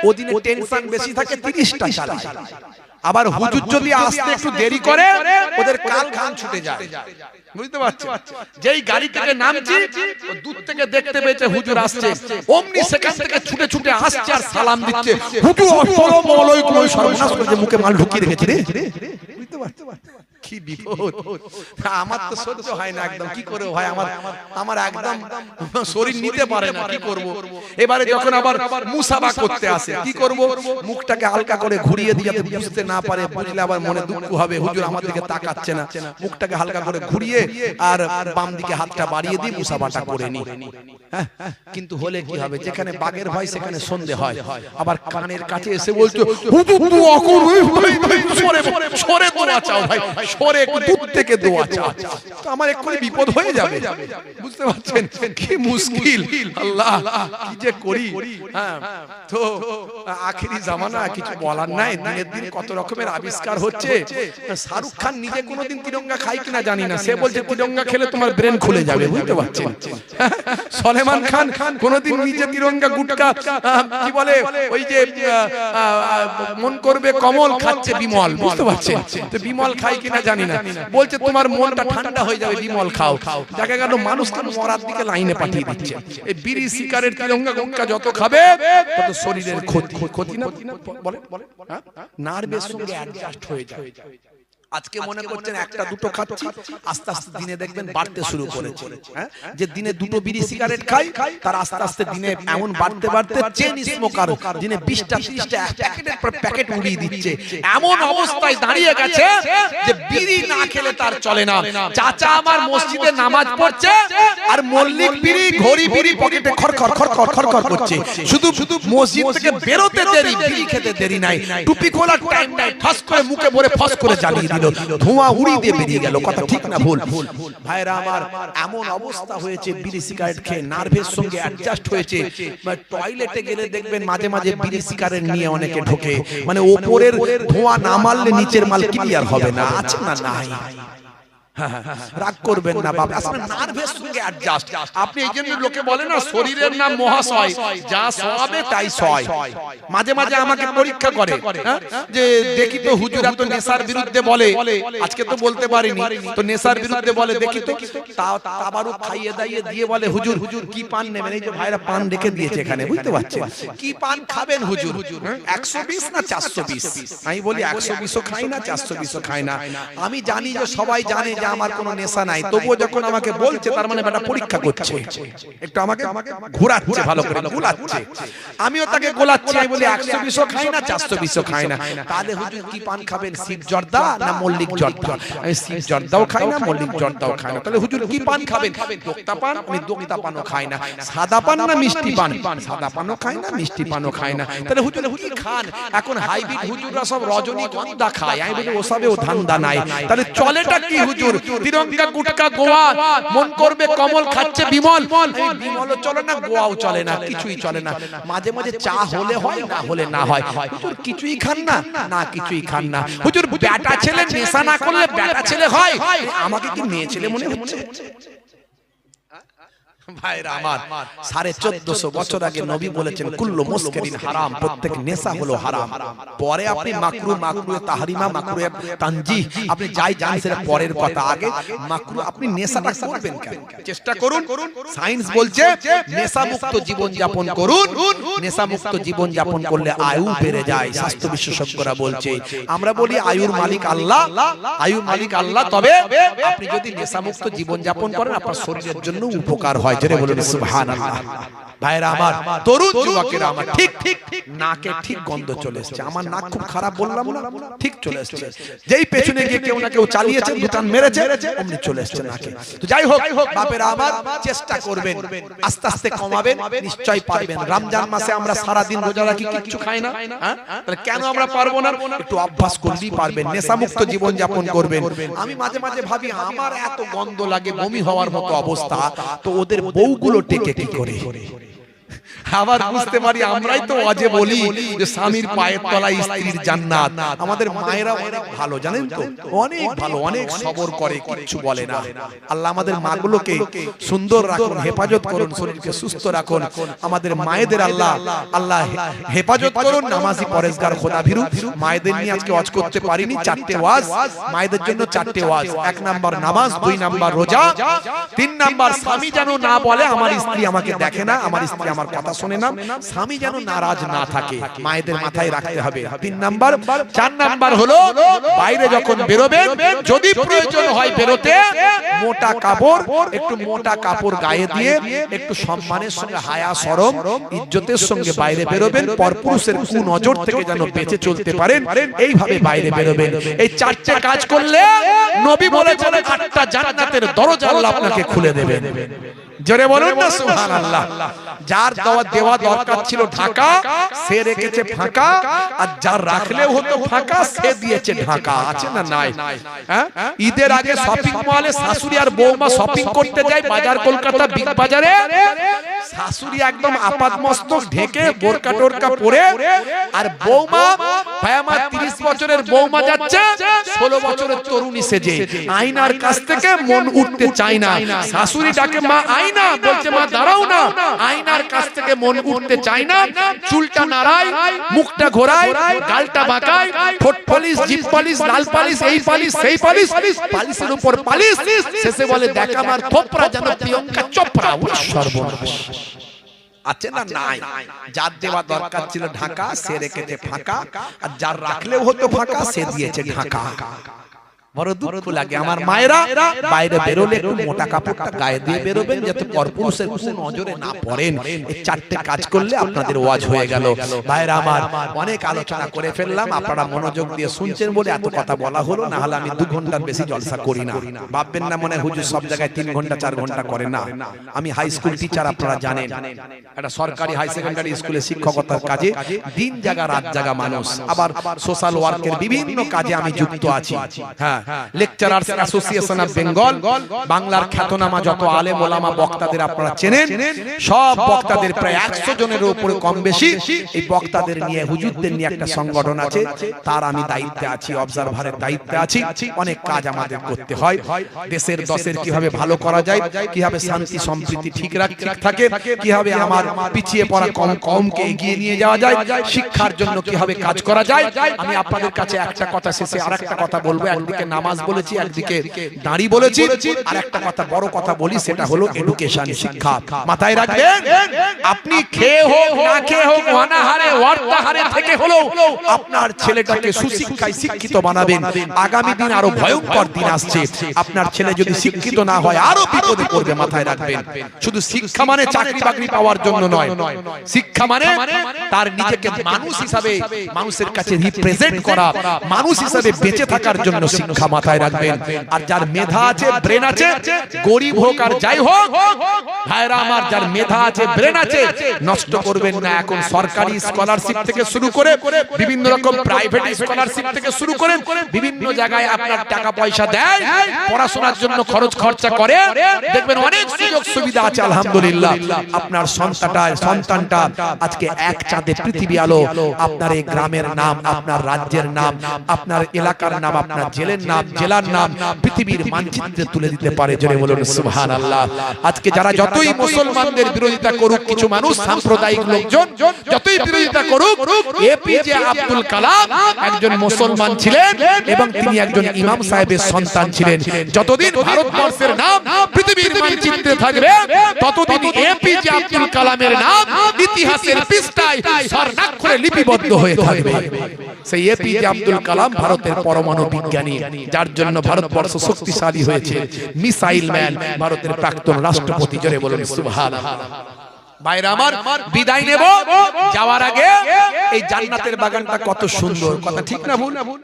S1: ওদিনে টেনশন বেশি থাকে, 30টা চালায়। আবার হুজুর যদি আসতে একটু দেরি করে, ওদের কাল ঘাম ছুটে যায়, বুঝতে পারছেন? যেই গাড়ি থেকে নামছি, দূর থেকে দেখতে পেয়েছে হুজুর আসছে, অমনি সেখান থেকে ছুটে ছুটে আসছে আর সালাম দিচ্ছে, হুজুর আসসালামু আলাইকুম, সর্বনাশ করে মুখে মাল ঢুকিয়ে রেখেছে রে, বুঝতে পারছেন? কি বিপদ! আমার তো সহ্য হয় না একদম, কি করে হয়, আমার একদম শরীর নিতে পারে না, কি করব? এবারে যখন আবার মুসাফা করতে আসে, কি করব? মুখটাকে হালকা করে ঘুরিয়ে দিয়ে যাতে বুঝতে না পারে, বুঝলে আবার মনে দুঃখ হবে, হুজুর আমার দিকে তাকাচ্ছে না, মুখটাকে হালকা করে ঘুরিয়ে আর বাম দিকে হাতটা বাড়িয়ে দিয়ে মুসাফাটা করে নি। হ্যাঁ, কিন্তু হলে কি হবে, যেখানে বাঘের ভয় সেখানে সন্দেহ হয়। আবার কানের কাছে এসে বলছো, হুজুর দোয়া করুন, সরে সরে দোয়া চাও ভাই, সরে দূর থেকে দোয়া চাও, তো আমার এক্ষুনি বিপদ হয়ে যাবে, বুঝতে পারছেন? কি মুশকিল, আল্লাহ কি যে করি। হ্যাঁ, তো আখেরি জামানা, কিছু বলার নাই, দিনের দিন কত রকমের আবিষ্কার হচ্ছে। শাহরুখ খান নিজে কোনোদিন তিরঙ্গা খায় কিনা জানি না, সে বলছে তিরঙ্গা খেলে তোমার ব্রেন খুলে যাবে, বুঝতে পারছেন? সলেমান খান কোনোদিন নিজে তিরঙ্গা গুটকা কি বলে, ওই যে মন করবে কমল খাচ্ছে বিমল, বুঝতে পারছেন? তো বিমল খায় কিনা জানি না, বলছে তোমার মনটা ঠান্ডা হয়ে যাবে বিমল খাও। দেখা গেল মানুষকে মরার দিকে লাইনে পাঠিয়ে দিচ্ছে। এই বিড়ি সিগারেট তিরঙ্গা গুটখা যত খাবে তত শরীরের ক্ষতি। ক্ষতি না বলে, নার্ভের সঙ্গে অ্যাডজাস্ট হয়ে যায়। আজকে মনে করছেন একটা দুটো খাচ্ছি, আস্তে আস্তে দিনে দেখবেন বাড়তে শুরু করেছে। যে দিনে দুটো বিড়ি সিগারেট খাই, তার আস্তে আস্তে দিনে এমন বাড়তে বাড়তে চেন স্মোকার দিনে 20টা 30টা প্যাকেটের পর প্যাকেট উড়িয়ে দিচ্ছে। এমন অবস্থায় দাঁড়িয়ে গেছে যে বিড়ি না খেলে তার চলে না। চাচা আমার মসজিদে নামাজ পড়ছে আর মল্লিক বিড়ি ঘড়ি বিড়ি পকেটে খরখর খরখর খরখর করছে। শুধু শুধু মসজিদ থেকে বেরোতে দেরি, বিড়ি খেতে দেরি নাই, টুপি খোলার টাইম নাই, ঠাস করে মুখে ভরে ফস করে জ্বালিয়ে ধোঁয়া উড়ি দিয়ে বেরিয়ে গেল। কথা ঠিক না ভুল? ভাইরা আমার, এমন অবস্থা হয়েছে বিড়ি সিগারেট খেয়ে নার্ভের সঙ্গে অ্যাডজাস্ট হয়েছে। টয়লেটে গেলে দেখবেন মাঝে মাঝে বিড়ি সিগারেট নিয়ে অনেকে ঢোকে, মানে ওপরের ধোঁয়া না মারলে নিচের মাল ক্লিয়ার হবে না। আছে না? নাই। রাগ করবেন না বাবা, আসলে নার্ভের সঙ্গে অ্যাডজাস্ট। আপনি এই জন্য লোকে বলে না শরীরের নাম মহাশয়, যা সবে তাই সয়। মাঝে মাঝে আমাকে পরীক্ষা করে যে দেখি তো হুজুর এত নেশার বিরুদ্ধে বলে, আজকে তো বলতে পারিনি, তো নেশার বিরুদ্ধে বলে দেখি তো, তাবারও খাইয়ে দাইয়ে দিয়ে বলে হুজুর হুজুর কি পান নেবেন? এই যে ভাইরা পান রেখে দিয়েছে এখানে, বুঝতে পারছেন? কি পান খাবেন হুজুর? 120 না 420? আমি বলি 120ও খাই না, 420ও খাই না। আমি জানি যে সবাই জানে যে আমার কোনো নেশা নাই, তবুও যখন আমাকে বলছে তার মানে বেটা পরীক্ষা করছে, একটু আমাকে ঘোরাচ্ছে, ভালো করে গোলাচ্ছে। আমিও তাকে গোলাচ্ছি, আমি বলি 120ও খাই না, 420ও খাই না। তাহলে হুজুর কি পান খাবেন, শিব জর্দা না মল্লিক জর্দা? আমি শিব জর্দাও খাই না, মল্লিক জর্দাও খাই না। তাহলে হুজুর কি পান খাবেন? দোক্তা পান? আমি দোক্তা পানও খাই না। সাদা পান না মিষ্টি পান? সাদা পানও খাই না, মিষ্টি পানও খাই না। তাহলে হুজুর কি খান? এখন হাইব্রিড হুজুররা সব রজনীগন্ধা খায়। আমি বলি ওসবেও ধান্দা নাই। তাহলে চলেটা কি হুজুর? তিরঙ্গা গুটকা গোয়া, মন করবে কমল খাচ্ছে বিমল, বিমলও চলে না, গোয়াও চলে না, কিছুই চলে না। মাঝে মাঝে চা হলে হয়, না হলে না হয়। হুজুর কিছুই খান না? না কিছুই খান না। হুজুর বেটা ছেলে নেশা না করলে বেটা ছেলে হয়? আমাকে কি মেয়ে ছেলে মনে হচ্ছে? ভাইরা আমার, 1450 বছর আগে নবী বলেছেন কুল্লু মুসকিরিন হারাম, প্রত্যেক নেশা হলো হারাম। পরে আপনি মাকরু, মাকরু তাহরিমা, মাকরু তানজিহ, আপনি যাই জানেন সেটা পরের কথা। আগে মাকরু, আপনি নেশাটা করবেন কেন? চেষ্টা করুন। সায়েন্স বলছে নেশা মুক্ত জীবন যাপন করুন। নেশা মুক্ত জীবন যাপন করলে আয়ু বেড়ে যায়। স্বাস্থ্য বিশেষজ্ঞরা বলছে, আমরা বলি আয়ুর মালিক আল্লাহ, আয়ুর মালিক আল্লাহ। তবে আপনি যদি নেশা মুক্ত জীবন যাপন করেন আপনার শরীরের জন্য উপকার হয়। জোরে বলুন সুবহানাল্লাহ। ভাইরা আমার, তরুণ যুবকেরা আমার, ঠিক ঠিক নাকে ঠিক গন্ধ চলে এসেছে। আমার নাক খুব খারাপ বললাম না, ঠিক চলে এসেছে। যেই পেছনে গিয়ে কেউ না কেউ চালিয়েছে, দুটান মেরেছে, অমনি চলে এসেছে নাকে। তো যাই হোক বাপেরা আমার, চেষ্টা করবেন, আস্তে আস্তে কমাবেন, নিশ্চয়ই পারবেন। রমজান মাসে আমরা সারা দিন রোজা রাখি, কিচ্ছু খাই না, তাহলে কেন আমরা পারবো না? একটু অভ্যাস করলেই পারবেন। নেশামুক্ত জীবন যাপন করবেন। আমি মাঝে মাঝে ভাবি আমার এত গন্ধ লাগে, বমি হওয়ার মতো অবস্থা, তো ওদের বউগুলো টেকে কি করে? আবার বুঝতে পারি আমরাই তো আজে বলি যে স্বামীর পায়ের তলায় স্ত্রীর জান্নাত। আমাদের মায়েরা অনেক ভালো, জানেন তো, অনেক ভালো, অনেক সবর করে, কিচ্ছু বলে না। আল্লাহ আমাদের মাগুলোকে সুন্দর রাখুন, হেফাজত করুন, শরীরকে সুস্থ রাখুন। আমাদের মায়েদের আল্লাহ আল্লাহ হেফাজত করুন। নামাজি পরেজগার খোদাভীরু মায়েদের নিয়ে আজকে ওয়াজ করতে পারিনি। 4টে ওয়াজ মায়েদের জন্য, 4টে ওয়াজ। 1 নাম্বার নামাজ, 2 নাম্বার রোজা, 3 নাম্বার স্বামী যেন না বলে আমার স্ত্রী আমাকে দেখে না, আমার স্ত্রী আমার কথা শোনে না, স্বামী যেন নারাজ না থাকে, মায়েদের মাথায় রাখতে হবে। 3 নাম্বার। 4 নাম্বার হলো বাইরে যখন বেরোবেন, যদি প্রয়োজন হয় বেরোতে, মোটা কাপড়, একটু মোটা কাপড় গায়ে দিয়ে একটু সম্মানের সঙ্গে, হায়া শরম ইজ্জতের সঙ্গে বাইরে বেরোবেন। পরপুরুষের কুনজর থেকে যেন বেঁচে চলতে পারেন, এইভাবে বাইরে বেরোবেন। এই 4টে কাজ করলে নবী বলেছেন 8টা জান্নাতের দরজা আল্লাহ আপনাকে খুলে দেবেন। জোরে বলুন না সুবহানাল্লাহ। যার দেওয়া দরকার ছিল ঢাকা, সে রেখেছে ফাঁকা, আর যার রাখলেও হতো ফাঁকা, সে দিয়েছে ঢাকা। আছে না নাই? ঈদের আগে শপিং মলে শাশুড়ি আর বৌমা শপিং করতে যায় বাজার, কলকাতা বিগ বাজারে। শাশুড়ি একদম আপাত মস্তক ঢেকে, বোরকা টোরকা পরে, আর বৌমা ভাইমা 30 বছরের বৌমা যাচ্ছে 16 বছরের তরুণী সেজে। আয়নার কাছ থেকে মন উঠতে চায় না। শাশুড়ি ডাকে মা আয়না,
S2: না, বলছে মা দাঁড়াও না, আয়নার কাছ থেকে মন উঠতে চায় না, চুলটা নাড়ায়, মুখটা ঘোরায়, গালটা বাঁকায়, ঠোঁট পালিশ, জিভ পালিশ, লাল পালিশ, এই পালিশ সেই পালিশ, পালিশের উপর পালিশ, শেষে বলে দেখ আমার থোপরা যেন প্রিয়ঙ্কা চোপড়া। সর্বনাশ
S1: আছে না? নাই। যার দেওয়া দরকার ছিল ঢাকা সে রেখেছে ফাঁকা, আর যার রাখলেও হতো ফাঁকা সে দিয়েছে ঢাকা। বড় দুঃখ লাগে। আমার মায়েরা বাইরে বেরোলে একটু মোটা কাপড়টা গায়ে দিয়ে বেরোবেন যাতে পরপুরুষের নজরে না পড়েন। এই চারটে কাজ করলে আপনাদের ওয়াজ হয়ে গেল। ভাইরা আমার, অনেক আলোচনা করে ফেললাম, আপনারা মনোযোগ দিয়ে শুনছেন বলে এত কথা বলা হলো, না হলে আমি 2 ঘন্টার বেশি জলসা করি না। ভাববেন না মনে হুজুর সব জায়গায় 3 ঘন্টা 4 ঘন্টা করে না। আমি হাই স্কুল টিচার, আপনারা জানেন, একটা সরকারি হাই সেকেন্ডারি স্কুলে শিক্ষকতার কাজে দিন জায়গা রাত জায়গা মানুষ, আবার সোশ্যাল ওয়ার্কের বিভিন্ন কাজে আমি যুক্ত আছি। হ্যাঁ, লেকচারার্স অ্যাসোসিয়েশন অফ বেঙ্গল, বাংলার খ্যাতনামা যত আলেম ওলামা বক্তাদের আপনারা চেনেন, সব বক্তাদের প্রায় 100 জনের উপরে কম বেশি এই বক্তাদের নিয়ে, হুজুরদের নিয়ে একটা সংগঠন আছে, তার আমি দায়িত্বে আছি, অবজারভারের দায়িত্বে আছি। অনেক কাজ আমাদের করতে হয়। দেশের দশের কিভাবে ভালো করা যায়, কিভাবে শান্তি সম্প্রীতি ঠিক থাকে, কিভাবে আমার পিছিয়ে পড়া কমকে এগিয়ে নিয়ে যাওয়া যায়, শিক্ষার জন্য কিভাবে কাজ করা যায়। আমি আপনাদের কাছে একটা কথা শেষে আরেকটা কথা বলবো। একদিকে নামাজ বলেছি, একদিকে দাঁড়ি বলেছি, আর একটা কথা বড় কথা বলি, সেটা হলো এডুকেশন, শিক্ষা। মাথায় রাখবেন, আপনি খেয়ে হোক না খেয়ে হোক, অনাহারে অর্ধাহারে থেকে হলো আপনার ছেলেটাকে সুশিক্ষায় শিক্ষিত বানাবেন। আগামী দিন আরো ভয়ঙ্কর দিন আসছে, আপনার ছেলে যদি শিক্ষিত না হয় আরো বিপদে পড়বে। মাথায় রাখবেন, শুধু শিক্ষা মানে চাকরি বাকরি পাওয়ার জন্য নয়, শিক্ষা মানে তার নিজেকে মানুষ হিসাবে মানুষের কাছে রিপ্রেজেন্ট করা, মানুষ হিসাবে বেঁচে থাকার জন্য শিক্ষা। মাথায় রাখবেন। আর যার মেধা আছে, ব্রেন আছে, গরিব হোক আর যাই হোক, ভাইরা আমার, যার মেধা আছে, ব্রেন আছে, নষ্ট করবেন না। এখন সরকারি স্কলারশিপ থেকে শুরু করে বিভিন্ন রকম প্রাইভেট স্কলারশিপ থেকে শুরু করে বিভিন্ন জায়গায় আপনার টাকা পয়সা দেয়, পড়াশোনার জন্য খরচ খরচা করে, দেখবেন অনেক সুযোগ সুবিধা আছে। আলহামদুলিল্লাহ, আপনার সন্তানটা আজকে এক চাঁদে পৃথিবী আলো, আপনার এই গ্রামের নাম, আপনার রাজ্যের নাম, আপনার এলাকার নাম, আপনার জেলের নাম, জেলার নাম পৃথিবীর মানচিত্রে তুলে দিতে পারে। জোরে বলুন সুবহানাল্লাহ। আজকে যারা যতই মুসলমানদের বিরোধিতা করুক, কিছু মানুষ সাম্প্রদায়িক লোকজন যতই বিরোধিতা করুক, এপিজে আব্দুল কালাম একজন মুসলমান ছিলেন এবং তিনি একজন ইমাম সাহেবের সন্তান ছিলেন। যতদিন ভারতবর্ষের নাম পৃথিবীর মানচিত্রে থাকবে, ততদিন এপিজে আব্দুল কালামের নাম ইতিহাসের পৃষ্ঠায় স্বর্ণাক্ষরে লিপিবদ্ধ হয়ে থাকবে। সেই এপিজে আব্দুল কালাম ভারতের পরমাণু বিজ্ঞানী, যার জন্য ভারতবর্ষ শক্তিশালী হয়েছে। মিসাইল ম্যান, ভারতের প্রাক্তন রাষ্ট্রপতি। জোরে বলুন সুবহানাল্লাহ। ভাইরা আমার, বিদায় নেব, যাওয়ার আগে এই জান্নাতের বাগানটা কত সুন্দর, কথা ঠিক না ভুল?